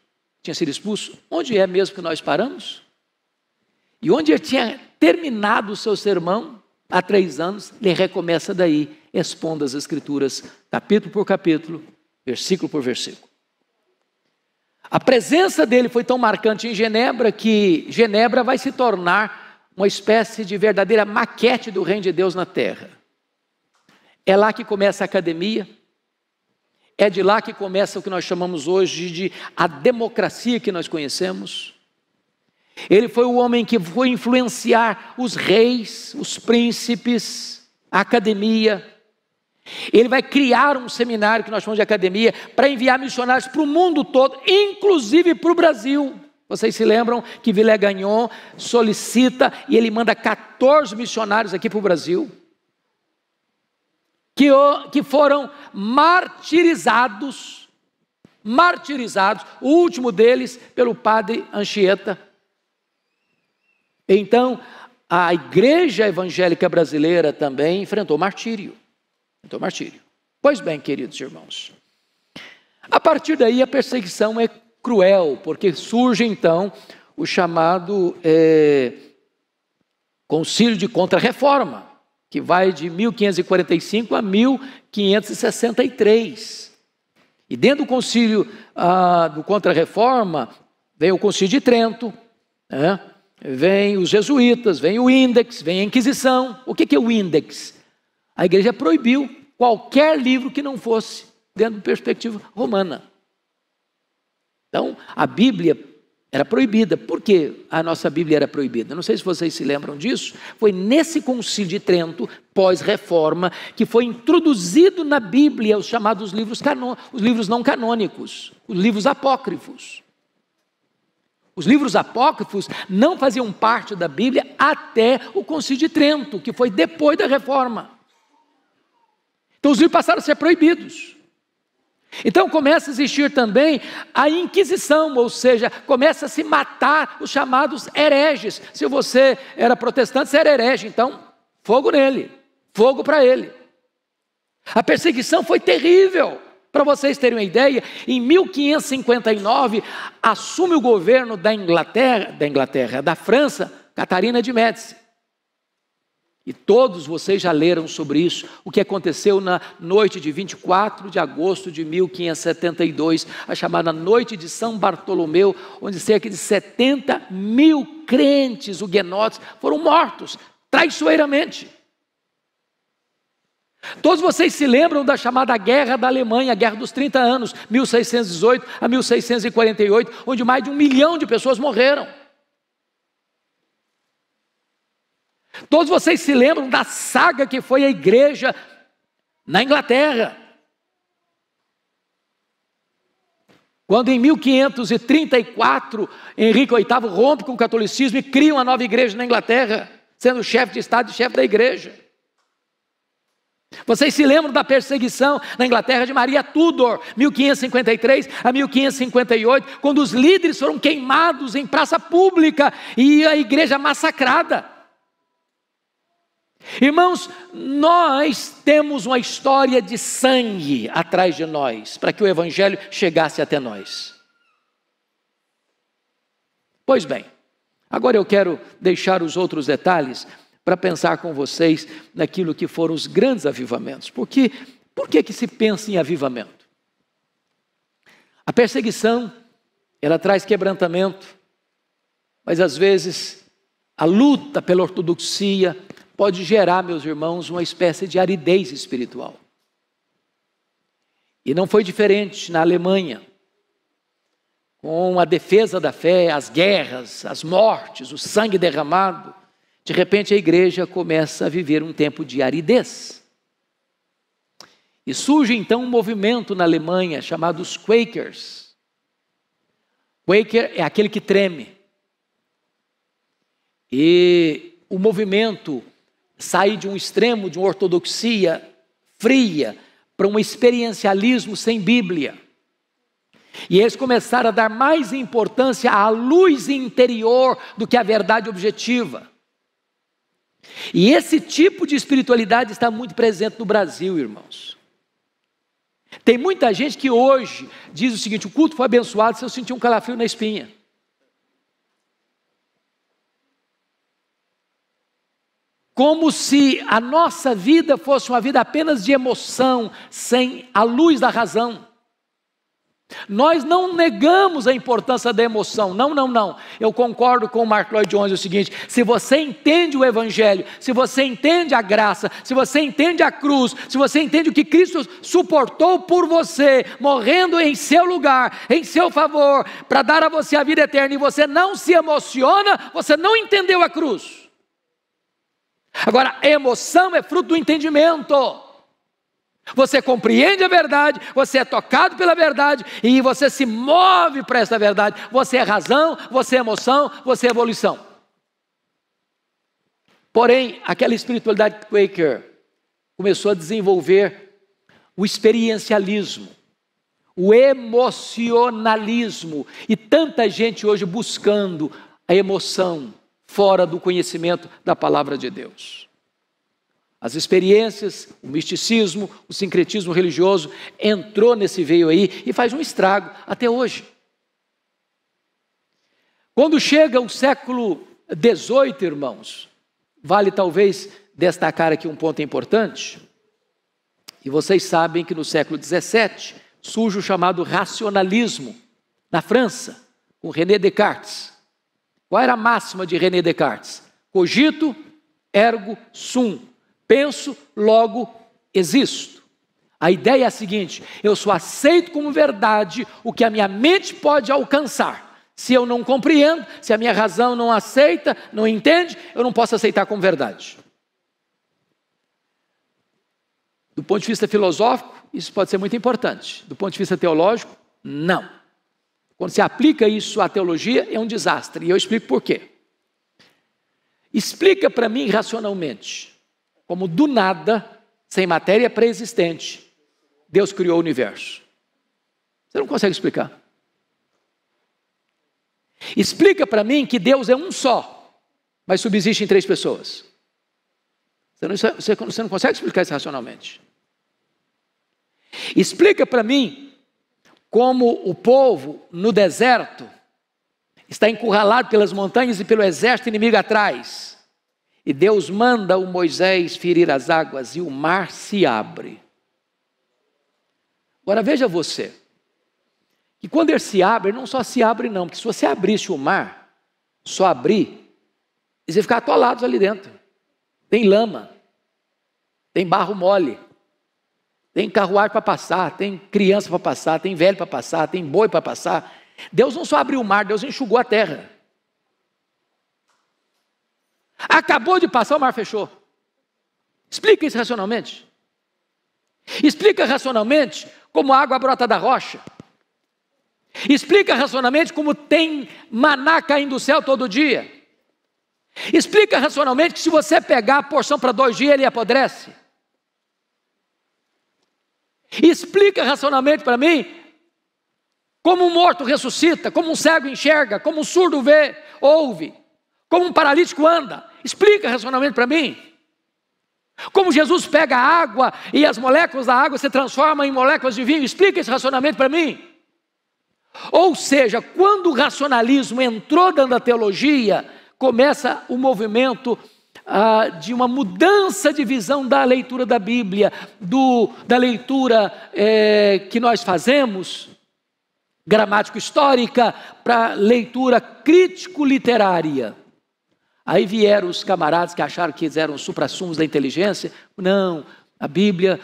tinha sido expulso. Onde é mesmo que nós paramos? E onde ele tinha terminado o seu sermão, há 3 anos, ele recomeça daí, expondo as Escrituras, capítulo por capítulo, versículo por versículo. A presença dele foi tão marcante em Genebra, que Genebra vai se tornar uma espécie de verdadeira maquete do reino de Deus na terra. É lá que começa a academia, é de lá que começa o que nós chamamos hoje de a democracia que nós conhecemos. Ele foi o homem que foi influenciar os reis, os príncipes, a academia. Ele vai criar um seminário que nós chamamos de academia para enviar missionários para o mundo todo, inclusive para o Brasil. Vocês se lembram que Villegagnon solicita e ele manda 14 missionários aqui para o Brasil, que foram martirizados, o último deles pelo padre Anchieta. Então, a igreja evangélica brasileira também enfrentou martírio. Pois bem, queridos irmãos, a partir daí a perseguição é cruel, porque surge então o chamado Concílio de Contra-Reforma, que vai de 1545 a 1563. E dentro do Concílio do Contra-Reforma, vem o Concílio de Trento, vem os jesuítas, vem o Índex, vem a Inquisição. O que é o Índex? A igreja proibiu qualquer livro que não fosse dentro da perspectiva romana. Então, a Bíblia era proibida. Por que a nossa Bíblia era proibida? Não sei se vocês se lembram disso. Foi nesse Concílio de Trento, pós-reforma, que foi introduzido na Bíblia os chamados livros os livros não canônicos, os livros apócrifos. Os livros apócrifos não faziam parte da Bíblia até o Concílio de Trento, que foi depois da reforma. Então os livros passaram a ser proibidos. Então começa a existir também a Inquisição, ou seja, começa a se matar os chamados hereges. Se você era protestante, você era herege, então fogo nele, fogo para ele. A perseguição foi terrível. Para vocês terem uma ideia, em 1559 assume o governo da França, Catarina de Médici. E todos vocês já leram sobre isso, o que aconteceu na noite de 24 de agosto de 1572, a chamada Noite de São Bartolomeu, onde cerca de 70 mil crentes huguenotes foram mortos, traiçoeiramente. Todos vocês se lembram da chamada Guerra da Alemanha, a Guerra dos 30 anos, 1618 a 1648, onde mais de 1 milhão de pessoas morreram. Todos vocês se lembram da saga que foi a igreja na Inglaterra. Quando em 1534, Henrique VIII rompe com o catolicismo e cria uma nova igreja na Inglaterra, sendo chefe de Estado e chefe da igreja. Vocês se lembram da perseguição na Inglaterra de Maria Tudor, 1553 a 1558, quando os líderes foram queimados em praça pública e a igreja massacrada. Irmãos, nós temos uma história de sangue atrás de nós, para que o Evangelho chegasse até nós. Pois bem, agora eu quero deixar os outros detalhes para pensar com vocês naquilo que foram os grandes avivamentos. Por que se pensa em avivamento? A perseguição, ela traz quebrantamento, mas às vezes a luta pela ortodoxia pode gerar, meus irmãos, uma espécie de aridez espiritual. E não foi diferente na Alemanha, com a defesa da fé, as guerras, as mortes, o sangue derramado. De repente a igreja começa a viver um tempo de aridez. E surge então um movimento na Alemanha chamado os Quakers. Quaker é aquele que treme. E o movimento sai de um extremo, de uma ortodoxia fria, para um experiencialismo sem Bíblia. E eles começaram a dar mais importância à luz interior do que à verdade objetiva. E esse tipo de espiritualidade está muito presente no Brasil, irmãos. Tem muita gente que hoje diz o seguinte: o culto foi abençoado se eu sentir um calafrio na espinha. Como se a nossa vida fosse uma vida apenas de emoção, sem a luz da razão. Nós não negamos a importância da emoção, não. Eu concordo com o Mark Lloyd Jones, o seguinte: se você entende o Evangelho, se você entende a graça, se você entende a cruz, se você entende o que Cristo suportou por você, morrendo em seu lugar, em seu favor, para dar a você a vida eterna, e você não se emociona, você não entendeu a cruz. Agora, a emoção é fruto do entendimento. Você compreende a verdade, você é tocado pela verdade e você se move para essa verdade. Você é razão, você é emoção, você é evolução. Porém, aquela espiritualidade Quaker começou a desenvolver o experiencialismo, o emocionalismo, e tanta gente hoje buscando a emoção fora do conhecimento da palavra de Deus. As experiências, o misticismo, o sincretismo religioso entrou nesse veio aí e faz um estrago até hoje. Quando chega o século XVIII, irmãos, vale talvez destacar aqui um ponto importante. E vocês sabem que no século XVII surge o chamado racionalismo na França, com René Descartes. Qual era a máxima de René Descartes? Cogito, ergo sum. Penso, logo existo. A ideia é a seguinte: eu só aceito como verdade o que a minha mente pode alcançar. Se eu não compreendo, se a minha razão não aceita, não entende, eu não posso aceitar como verdade. Do ponto de vista filosófico, isso pode ser muito importante. Do ponto de vista teológico, não. Quando se aplica isso à teologia, é um desastre. E eu explico por quê. Explica para mim racionalmente como do nada, sem matéria pré-existente, Deus criou o universo. Você não consegue explicar. Explica para mim que Deus é um só, mas subsiste em 3 pessoas. Você não consegue explicar isso racionalmente. Explica para mim como o povo no deserto está encurralado pelas montanhas e pelo exército inimigo atrás. E Deus manda o Moisés ferir as águas e o mar se abre. Agora veja você, que quando ele se abre, ele não só se abre não, porque se você abrisse o mar, só abrir, eles iam ficar atolados ali dentro. Tem lama, tem barro mole, tem carruagem para passar, tem criança para passar, tem velho para passar, tem boi para passar. Deus não só abriu o mar, Deus enxugou a terra. Acabou de passar, o mar fechou. Explica isso racionalmente. Explica racionalmente como a água brota da rocha. Explica racionalmente como tem maná caindo do céu todo dia. Explica racionalmente que se você pegar a porção para 2 dias, ele apodrece. Explica racionalmente para mim como um morto ressuscita, como um cego enxerga, como um surdo vê, ouve, como um paralítico anda. Explica racionalmente para mim. Como Jesus pega a água e as moléculas da água se transformam em moléculas de vinho. Explica esse racionamento para mim. Ou seja, quando o racionalismo entrou dentro da teologia, começa o movimento de uma mudança de visão da leitura da Bíblia, da leitura que nós fazemos, gramático-histórica, para leitura crítico-literária. Aí vieram os camaradas que acharam que eram os suprassumos da inteligência. Não, a Bíblia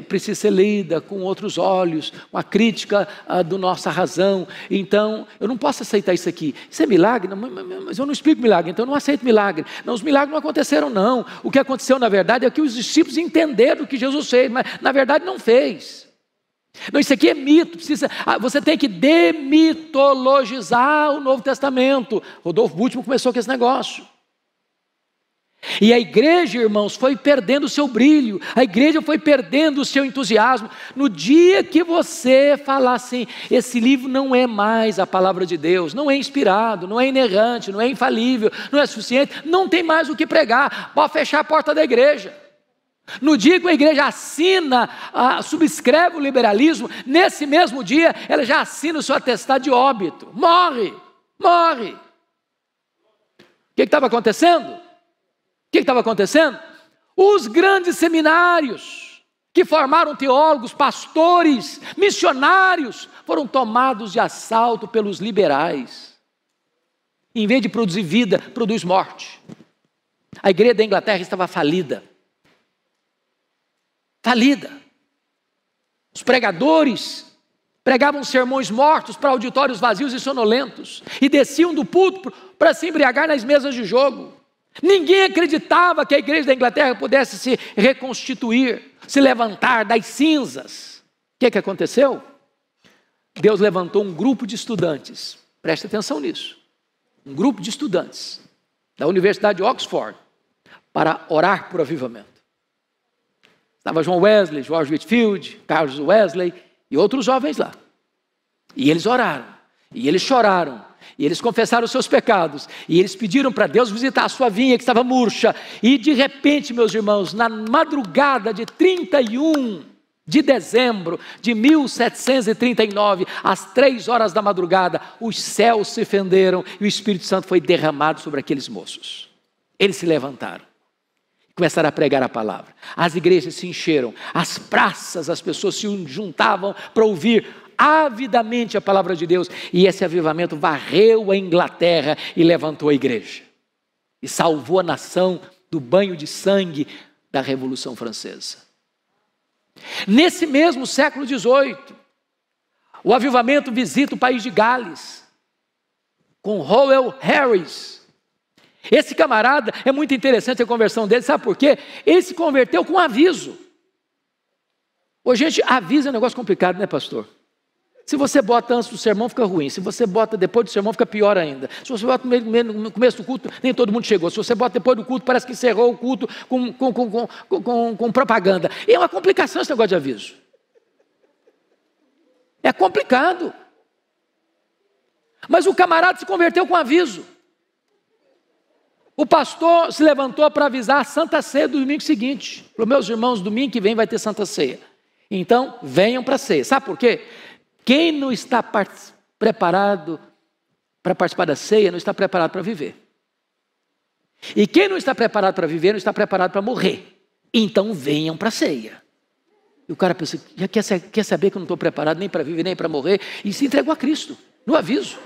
precisa ser lida com outros olhos, uma crítica da nossa razão. Então, eu não posso aceitar isso aqui. Isso é milagre? Não, mas eu não explico milagre, então eu não aceito milagre. Não, os milagres não aconteceram, não. O que aconteceu, na verdade, é que os discípulos entenderam o que Jesus fez, mas na verdade não fez. Não, isso aqui é mito, você tem que demitologizar o Novo Testamento. Rodolfo Bultmann começou com esse negócio. E a igreja, irmãos, foi perdendo o seu brilho, a igreja foi perdendo o seu entusiasmo. No dia que você falar assim, esse livro não é mais a palavra de Deus, não é inspirado, não é inerrante, não é infalível, não é suficiente, não tem mais o que pregar, pode fechar a porta da igreja. No dia que a igreja subscreve o liberalismo, nesse mesmo dia, ela já assina o seu atestado de óbito, morre. O que estava acontecendo? O que estava acontecendo? Os grandes seminários, que formaram teólogos, pastores, missionários, foram tomados de assalto pelos liberais. Em vez de produzir vida, produz morte. A igreja da Inglaterra estava falida. Os pregadores pregavam sermões mortos para auditórios vazios e sonolentos, e desciam do púlpito para se embriagar nas mesas de jogo. Ninguém acreditava que a igreja da Inglaterra pudesse se reconstituir, se levantar das cinzas. O que aconteceu? Deus levantou um grupo de estudantes, preste atenção nisso, um grupo de estudantes da Universidade de Oxford, para orar por avivamento. Estava John Wesley, George Whitefield, Carlos Wesley e outros jovens lá. E eles oraram, e eles choraram, e eles confessaram os seus pecados, e eles pediram para Deus visitar a sua vinha que estava murcha. E de repente, meus irmãos, na madrugada de 31 de dezembro de 1739, às 3 horas da madrugada, os céus se fenderam e o Espírito Santo foi derramado sobre aqueles moços. Eles se levantaram, começaram a pregar a palavra. As igrejas se encheram, as praças, as pessoas se juntavam para ouvir avidamente a palavra de Deus, e esse avivamento varreu a Inglaterra e levantou a igreja, e salvou a nação do banho de sangue da Revolução Francesa. Nesse mesmo século XVIII, o avivamento visita o país de Gales, com Howell Harris. Esse camarada, é muito interessante a conversão dele, sabe por quê? Ele se converteu com aviso. Hoje, gente, aviso é um negócio complicado, né, pastor? Se você bota antes do sermão, fica ruim. Se você bota depois do sermão, fica pior ainda. Se você bota no começo do culto, nem todo mundo chegou. Se você bota depois do culto, parece que encerrou o culto com propaganda. E é uma complicação esse negócio de aviso. É complicado. Mas o camarada se converteu com aviso. O pastor se levantou para avisar a Santa Ceia do domingo seguinte. Falou, meus irmãos, domingo que vem vai ter Santa Ceia. Então, venham para a ceia. Sabe por quê? Quem não está preparado para participar da ceia, não está preparado para viver. E quem não está preparado para viver, não está preparado para morrer. Então venham para a ceia. E o cara pensa, já quer saber que eu não estou preparado nem para viver, nem para morrer, e se entregou a Cristo, no aviso.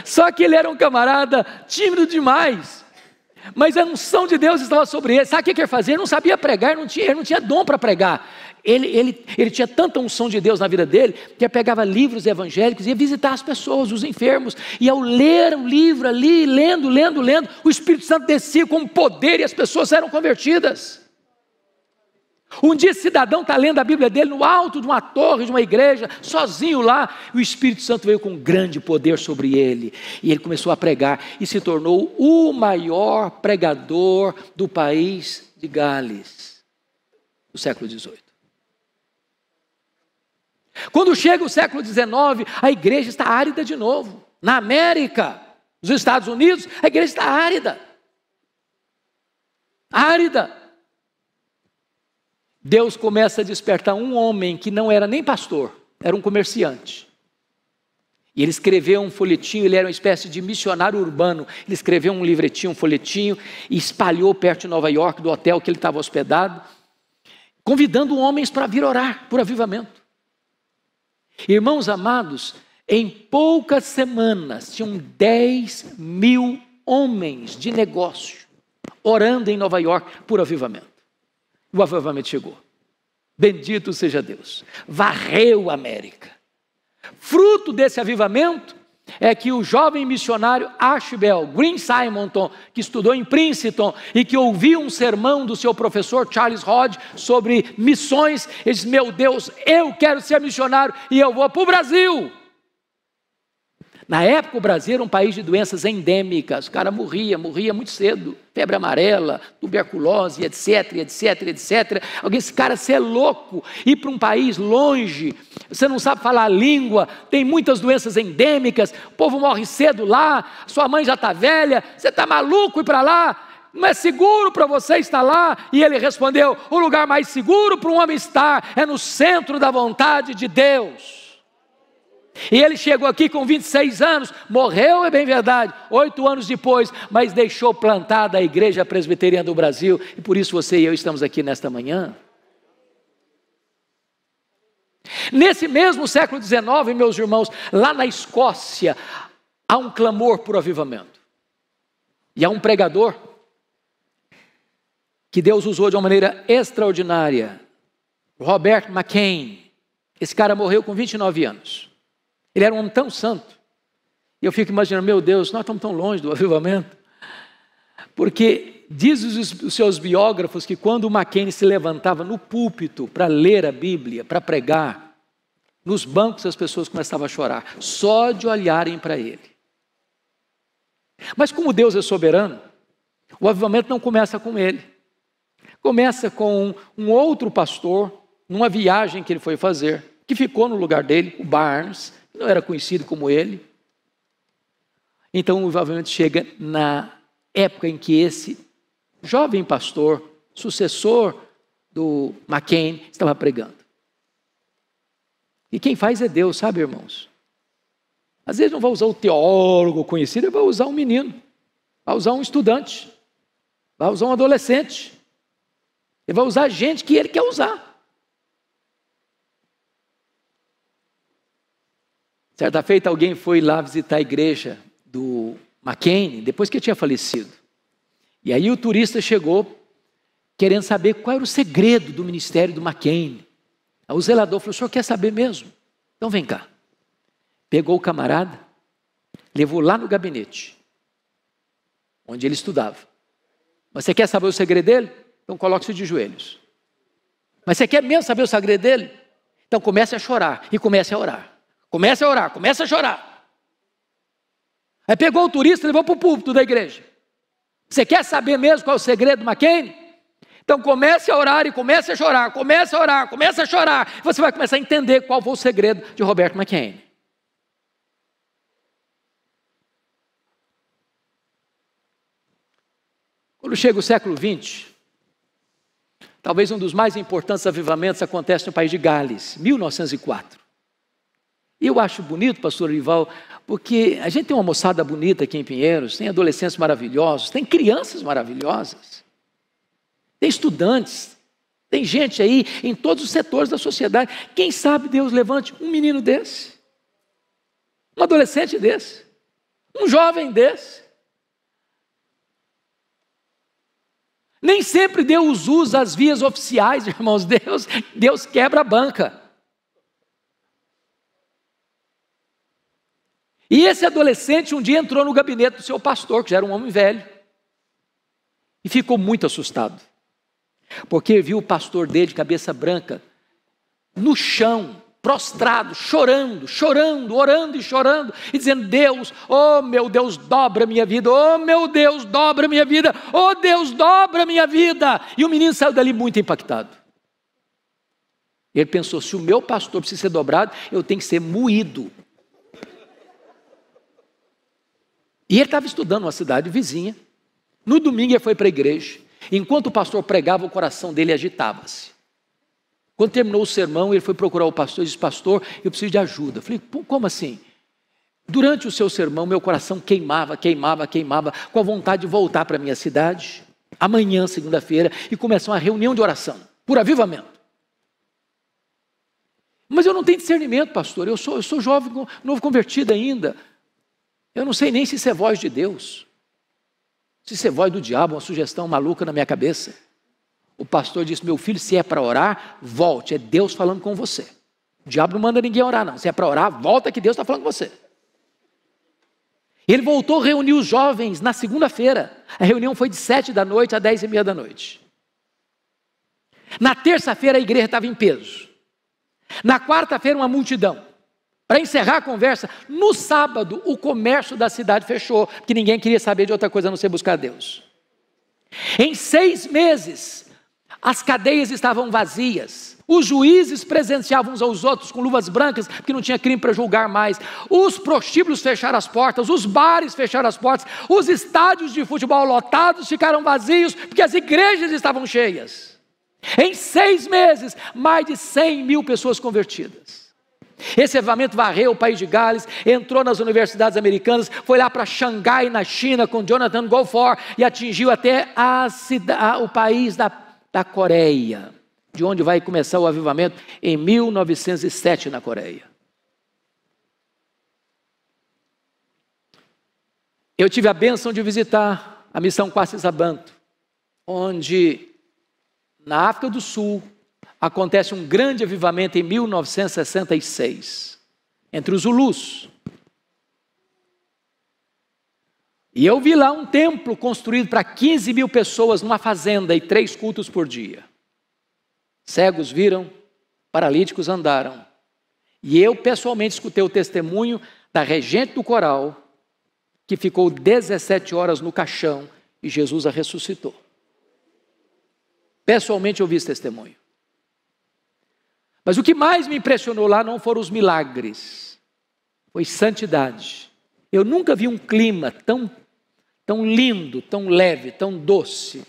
Só que ele era um camarada tímido demais, mas a unção de Deus estava sobre ele. Sabe o que ele fazia? Ele não sabia pregar, ele não tinha dom para pregar. Ele tinha tanta unção de Deus na vida dele, que ele pegava livros evangélicos e ia visitar as pessoas, os enfermos, e ao ler o livro ali, lendo, o Espírito Santo descia com poder e as pessoas eram convertidas. Um dia esse cidadão está lendo a Bíblia dele no alto de uma torre, de uma igreja, sozinho lá, e o Espírito Santo veio com grande poder sobre ele, e ele começou a pregar, e se tornou o maior pregador do país de Gales, do século XVIII. Quando chega o século XIX, a igreja está árida de novo. Na América, nos Estados Unidos, a igreja está árida. Deus começa a despertar um homem que não era nem pastor, era um comerciante. E ele escreveu um folhetinho, ele era uma espécie de missionário urbano. Ele escreveu um livretinho, um folhetinho, e espalhou perto de Nova York, do hotel que ele estava hospedado, convidando homens para vir orar por avivamento. Irmãos amados, em poucas semanas, tinham 10 mil homens de negócio orando em Nova York por avivamento. O avivamento chegou. Bendito seja Deus. Varreu a América. Fruto desse avivamento é que o jovem missionário Ashbel Green Simonton, que estudou em Princeton e que ouviu um sermão do seu professor Charles Hodge sobre missões, ele disse: meu Deus, eu quero ser missionário e eu vou para o Brasil. Na época o Brasil era um país de doenças endêmicas, o cara morria muito cedo, febre amarela, tuberculose, etc, etc, etc. Alguém, esse cara, você é louco, ir para um país longe, você não sabe falar a língua, tem muitas doenças endêmicas, o povo morre cedo lá, sua mãe já está velha, você está maluco ir para lá? Não é seguro para você estar lá? E ele respondeu: o lugar mais seguro para um homem estar é no centro da vontade de Deus. E ele chegou aqui com 26 anos, morreu, é bem verdade, 8 anos depois, mas deixou plantada a Igreja Presbiteriana do Brasil, e por isso você e eu estamos aqui nesta manhã. Nesse mesmo século XIX, meus irmãos, lá na Escócia, há um clamor por avivamento. E há um pregador que Deus usou de uma maneira extraordinária, Robert McCain. Esse cara morreu com 29 anos. Ele era um homem tão santo. E eu fico imaginando, meu Deus, nós estamos tão longe do avivamento. Porque diz os seus biógrafos que quando o McCain se levantava no púlpito para ler a Bíblia, para pregar, nos bancos as pessoas começavam a chorar, só de olharem para ele. Mas como Deus é soberano, o avivamento não começa com ele. Começa com um outro pastor, numa viagem que ele foi fazer, que ficou no lugar dele, o Barnes, não era conhecido como ele. Então o avivamento chega na época em que esse jovem pastor, sucessor do McCain, estava pregando. E quem faz é Deus, sabe, irmãos? Às vezes não vai usar o teólogo conhecido, ele vai usar um menino, vai usar um estudante, vai usar um adolescente, ele vai usar gente que ele quer usar. Certa feita alguém foi lá visitar a igreja do McCain, depois que ele tinha falecido. E aí o turista chegou, querendo saber qual era o segredo do ministério do McCain. Aí o zelador falou: o senhor quer saber mesmo? Então vem cá. Pegou o camarada, levou lá no gabinete, onde ele estudava. Mas você quer saber o segredo dele? Então coloque-se de joelhos. Mas você quer mesmo saber o segredo dele? Então comece a chorar e comece a orar. Comece a orar, comece a chorar. Aí pegou o turista e levou para o púlpito da igreja. Você quer saber mesmo qual é o segredo do McCain? Então comece a orar e comece a chorar, comece a orar, comece a chorar. Você vai começar a entender qual foi o segredo de Robert McCain. Quando chega o século XX, talvez um dos mais importantes avivamentos acontece no país de Gales, 1904. E eu acho bonito, pastor Rival, porque a gente tem uma moçada bonita aqui em Pinheiros, tem adolescentes maravilhosos, tem crianças maravilhosas, tem estudantes, tem gente aí em todos os setores da sociedade. Quem sabe Deus levante um menino desse, um adolescente desse, um jovem desse. Nem sempre Deus usa as vias oficiais, irmãos. Deus quebra a banca. E esse adolescente um dia entrou no gabinete do seu pastor, que já era um homem velho, e ficou muito assustado, porque viu o pastor dele de cabeça branca, no chão, prostrado, chorando, orando e chorando, e dizendo: Deus, oh meu Deus, dobra a minha vida, oh meu Deus, dobra a minha vida, oh Deus, dobra a minha vida. E o menino saiu dali muito impactado. Ele pensou: se o meu pastor precisa ser dobrado, eu tenho que ser moído. E ele estava estudando numa cidade vizinha. No domingo ele foi para a igreja. Enquanto o pastor pregava, o coração dele agitava-se. Quando terminou o sermão, ele foi procurar o pastor e disse: pastor, eu preciso de ajuda. Eu falei: como assim? Durante o seu sermão, meu coração queimava, com a vontade de voltar para a minha cidade, amanhã, segunda-feira, e começar uma reunião de oração, por avivamento. Mas eu não tenho discernimento, pastor, eu sou jovem, novo convertido ainda. Eu não sei nem se isso é voz de Deus, se isso é voz do diabo, uma sugestão maluca na minha cabeça. O pastor disse: meu filho, se é para orar, volte, é Deus falando com você. O diabo não manda ninguém orar não, se é para orar, volta que Deus está falando com você. Ele voltou a reunir os jovens na segunda-feira. A reunião foi de 7h às 10h30. Na terça-feira a igreja estava em peso. Na quarta-feira uma multidão. Para encerrar a conversa, no sábado o comércio da cidade fechou, porque ninguém queria saber de outra coisa a não ser buscar Deus. Em 6 meses, as cadeias estavam vazias. Os juízes presenciavam uns aos outros com luvas brancas, porque não tinha crime para julgar mais. Os prostíbulos fecharam as portas, os bares fecharam as portas, os estádios de futebol lotados ficaram vazios, porque as igrejas estavam cheias. Em 6 meses, mais de 100 mil pessoas convertidas. Esse avivamento varreu o país de Gales, entrou nas universidades americanas, foi lá para Xangai, na China, com Jonathan Goforth, e atingiu até o país da Coreia, de onde vai começar o avivamento em 1907 na Coreia. Eu tive a bênção de visitar a missão Quacis-Abanto, onde na África do Sul acontece um grande avivamento em 1966, entre os Zulus. E eu vi lá um templo construído para 15 mil pessoas numa fazenda e 3 cultos por dia. Cegos viram, paralíticos andaram. E eu pessoalmente escutei o testemunho da regente do coral, que ficou 17 horas no caixão e Jesus a ressuscitou. Pessoalmente eu vi esse testemunho. Mas o que mais me impressionou lá não foram os milagres, foi santidade. Eu nunca vi um clima tão lindo, tão leve, tão doce,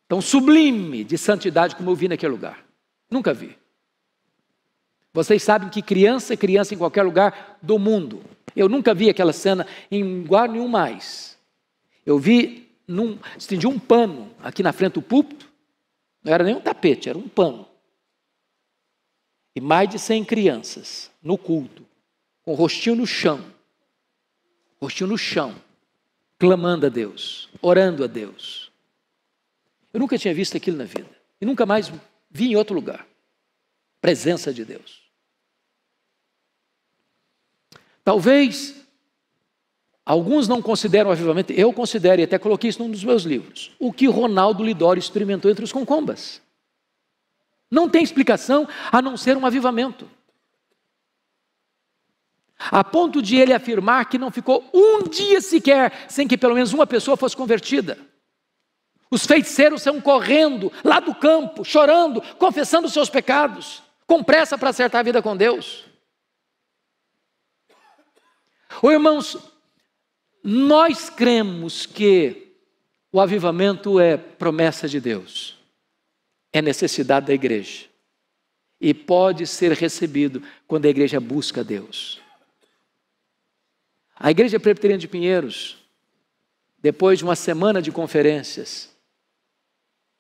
tão sublime de santidade como eu vi naquele lugar. Nunca vi. Vocês sabem que criança é criança em qualquer lugar do mundo. Eu nunca vi aquela cena em lugar nenhum mais. Eu vi, estendi um pano aqui na frente do púlpito, não era nem um tapete, era um pano. E mais de 100 crianças no culto, com o rostinho no chão, clamando a Deus, orando a Deus. Eu nunca tinha visto aquilo na vida, e nunca mais vi em outro lugar. Presença de Deus. Talvez alguns não consideram o avivamento, eu considero, e até coloquei isso num dos meus livros, o que Ronaldo Lidório experimentou entre os concombas. Não tem explicação a não ser um avivamento. A ponto de ele afirmar que não ficou um dia sequer sem que pelo menos uma pessoa fosse convertida. Os feiticeiros são correndo lá do campo, chorando, confessando os seus pecados, com pressa para acertar a vida com Deus. Irmãos, nós cremos que o avivamento é promessa de Deus. É necessidade da igreja. E pode ser recebido quando a igreja busca Deus. A Igreja Presbiteriana de Pinheiros, depois de uma semana de conferências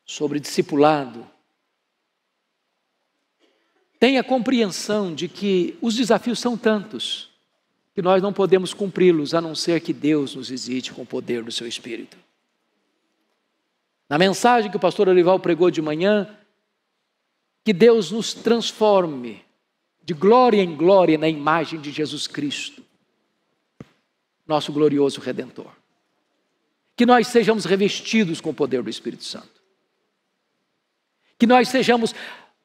sobre discipulado, tem a compreensão de que os desafios são tantos que nós não podemos cumpri-los a não ser que Deus nos visite com o poder do seu Espírito. Na mensagem que o pastor Olival pregou de manhã, que Deus nos transforme de glória em glória na imagem de Jesus Cristo, nosso glorioso Redentor. Que nós sejamos revestidos com o poder do Espírito Santo. Que nós sejamos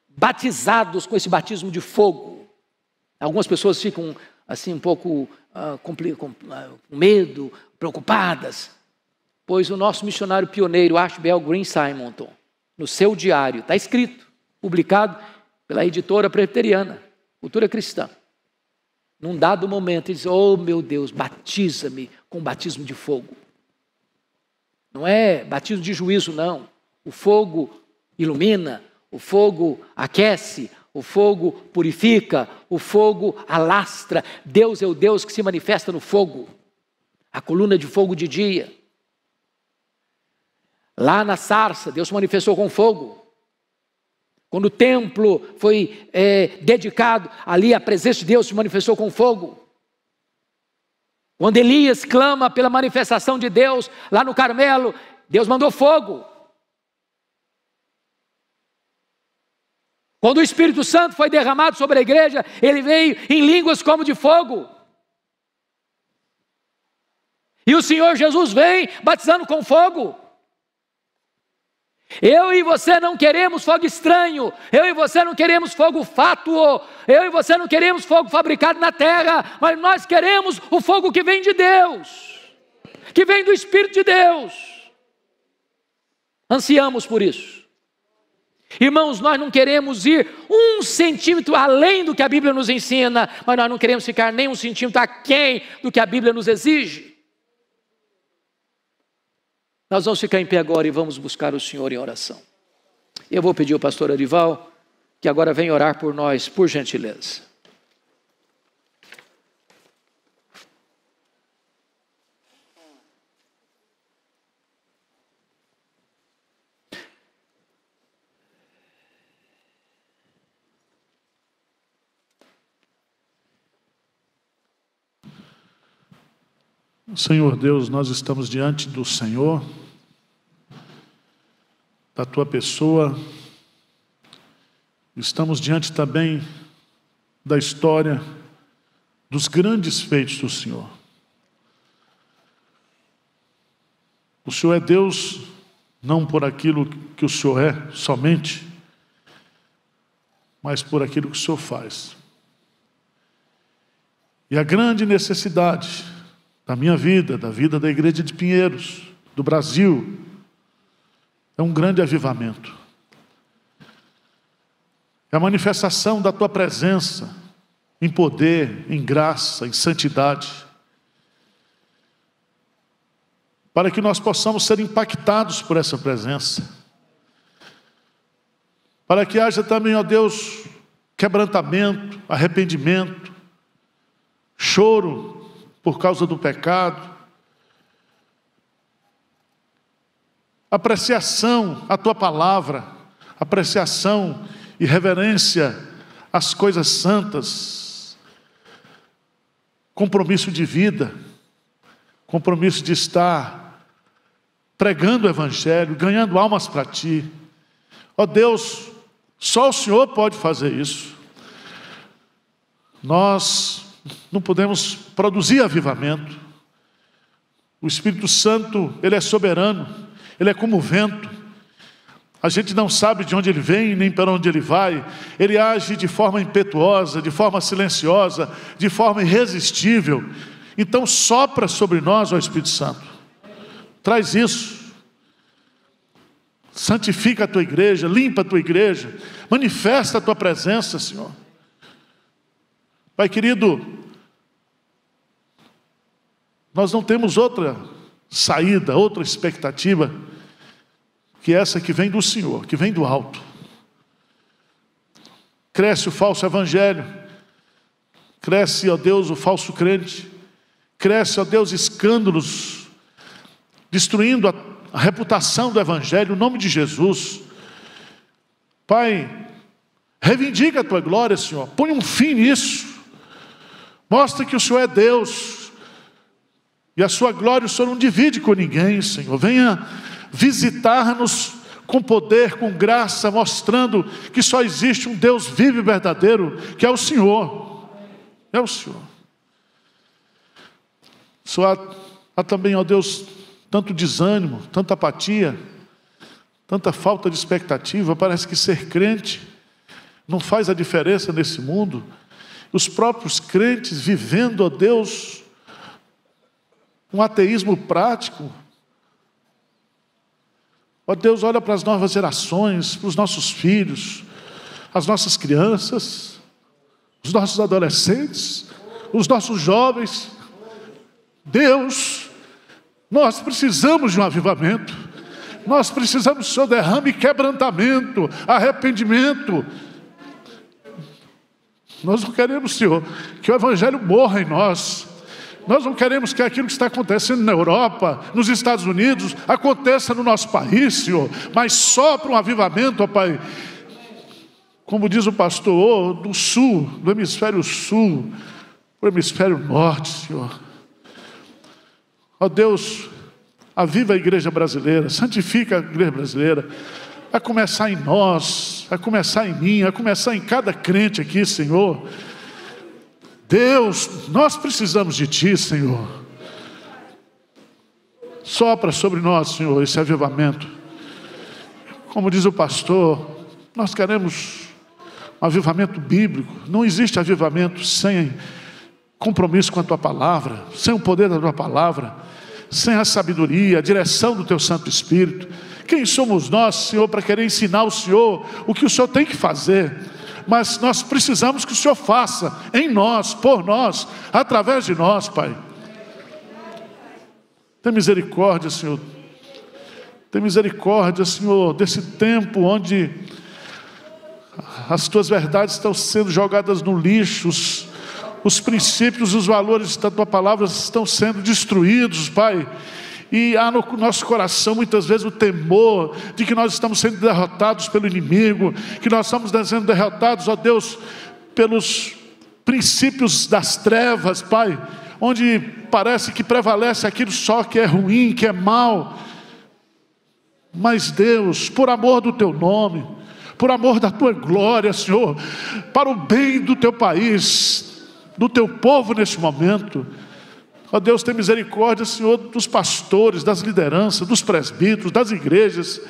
batizados com esse batismo de fogo. Algumas pessoas ficam assim um pouco com medo, preocupadas. Pois o nosso missionário pioneiro, Ashbel Green Simonton, no seu diário, está escrito, publicado pela editora presbiteriana, Cultura Cristã. Num dado momento, ele diz: oh meu Deus, batiza-me com batismo de fogo. Não é batismo de juízo, não. O fogo ilumina, o fogo aquece, O fogo purifica, o fogo alastra. Deus é o Deus que se manifesta no fogo. A coluna de fogo de dia. Lá na sarça, Deus se manifestou com fogo. Quando o templo foi dedicado, ali a presença de Deus se manifestou com fogo. Quando Elias clama pela manifestação de Deus lá no Carmelo, Deus mandou fogo. Quando o Espírito Santo foi derramado sobre a igreja, ele veio em línguas como de fogo. E o Senhor Jesus vem batizando com fogo. Eu e você não queremos fogo estranho, eu e você não queremos fogo fátuo, eu e você não queremos fogo fabricado na terra, mas nós queremos o fogo que vem de Deus, que vem do Espírito de Deus. Ansiamos por isso. Irmãos, nós não queremos ir 1 centímetro além do que a Bíblia nos ensina, mas nós não queremos ficar nem 1 centímetro aquém do que a Bíblia nos exige. Nós vamos ficar em pé agora e vamos buscar o Senhor em oração. Eu vou pedir ao pastor Arival que agora venha orar por nós, por gentileza. Senhor Deus, nós estamos diante do Senhor, da Tua pessoa, estamos diante também da história dos grandes feitos do Senhor. O Senhor é Deus não por aquilo que o Senhor é somente, mas por aquilo que o Senhor faz. E a grande necessidade da minha vida, da vida da Igreja de Pinheiros, do Brasil, é um grande avivamento. É a manifestação da Tua presença, em poder, em graça, em santidade, para que nós possamos ser impactados por essa presença, para que haja também, ó Deus, quebrantamento, arrependimento, choro, por causa do pecado, apreciação à Tua palavra, apreciação e reverência às coisas santas, compromisso de vida, compromisso de estar pregando o Evangelho, ganhando almas para Ti. Ó Deus, só o Senhor pode fazer isso. Nós não podemos produzir avivamento. O Espírito Santo, Ele é soberano, Ele é como o vento. A gente não sabe de onde Ele vem, nem para onde Ele vai. Ele age de forma impetuosa, de forma silenciosa, de forma irresistível. Então sopra sobre nós, ó Espírito Santo. Traz isso. Santifica a Tua igreja, limpa a Tua igreja, manifesta a Tua presença, Senhor. Pai querido, nós não temos outra saída, outra expectativa, que essa que vem do Senhor, que vem do alto. Cresce o falso evangelho, cresce, ó Deus, o falso crente, cresce, ó Deus, escândalos, destruindo a reputação do evangelho, o nome de Jesus. Pai, reivindica a Tua glória, Senhor, põe um fim nisso. Mostra que o Senhor é Deus. E a Sua glória o Senhor não divide com ninguém, Senhor. Venha visitar-nos com poder, com graça, mostrando que só existe um Deus vivo e verdadeiro, que é o Senhor. É o Senhor. Só há também, ó Deus, tanto desânimo, tanta apatia, tanta falta de expectativa. Parece que ser crente não faz a diferença nesse mundo. Os próprios crentes vivendo, ó Deus, um ateísmo prático. Ó Deus, olha para as novas gerações, para os nossos filhos, as nossas crianças, os nossos adolescentes, os nossos jovens. Deus, nós precisamos de um avivamento. Nós precisamos do Seu derrame e quebrantamento, arrependimento. Nós não queremos, Senhor, que o Evangelho morra em nós. Nós não queremos que aquilo que está acontecendo na Europa, nos Estados Unidos, aconteça no nosso país, Senhor. Mas sopra um avivamento, ó Pai. Como diz o pastor, do sul, do hemisfério sul, para o hemisfério norte, Senhor. Ó Deus, aviva a igreja brasileira, santifica a igreja brasileira. A começar em nós, a começar em mim, a começar em cada crente aqui, Senhor. Deus, nós precisamos de Ti, Senhor. Sopra sobre nós, Senhor, esse avivamento. Como diz o pastor, nós queremos um avivamento bíblico. Não existe avivamento sem compromisso com a Tua palavra, sem o poder da Tua palavra, sem a sabedoria, a direção do Teu Santo Espírito. Quem somos nós, Senhor, para querer ensinar o Senhor o que o Senhor tem que fazer? Mas nós precisamos que o Senhor faça em nós, por nós, através de nós, Pai. Tem misericórdia, Senhor. Tem misericórdia, Senhor, desse tempo onde as Tuas verdades estão sendo jogadas no lixo, os princípios, os valores da Tua palavra estão sendo destruídos, Pai. E há no nosso coração muitas vezes o temor de que nós estamos sendo derrotados pelo inimigo, que nós estamos sendo derrotados, ó Deus, pelos princípios das trevas, Pai, onde parece que prevalece aquilo só que é ruim, que é mal. Mas Deus, por amor do Teu nome, por amor da Tua glória, Senhor, para o bem do Teu país, do Teu povo neste momento, ó Deus, tem misericórdia, Senhor, dos pastores, das lideranças, dos presbíteros, das igrejas.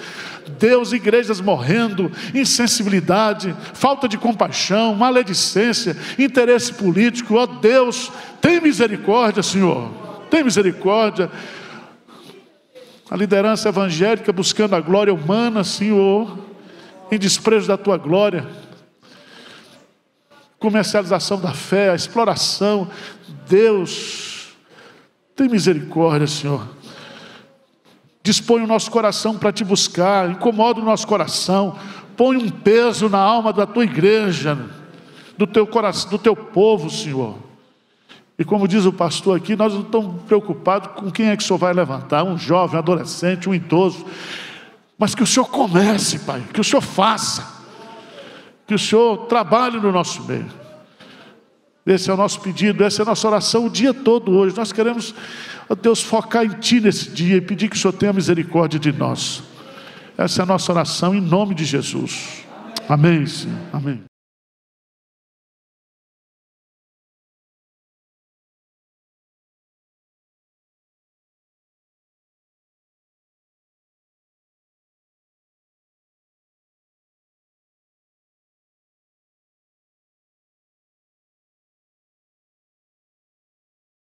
Deus, igrejas morrendo, insensibilidade, falta de compaixão, maledicência, interesse político. Ó Deus, tem misericórdia, Senhor, tem misericórdia. A liderança evangélica buscando a glória humana, Senhor, em desprezo da Tua glória. Comercialização da fé, a exploração. Deus, tem misericórdia, Senhor. Dispõe o nosso coração para Te buscar, incomoda o nosso coração, põe um peso na alma da Tua igreja, do Teu coração, do Teu povo, Senhor. E como diz o pastor aqui, nós não estamos preocupados com quem é que o Senhor vai levantar, um jovem, um adolescente, um idoso, mas que o Senhor comece, Pai, que o Senhor faça, que o Senhor trabalhe no nosso meio. Esse é o nosso pedido, essa é a nossa oração o dia todo hoje. Nós queremos, ó Deus, focar em Ti nesse dia e pedir que o Senhor tenha misericórdia de nós. Essa é a nossa oração em nome de Jesus. Amém, Senhor. Amém.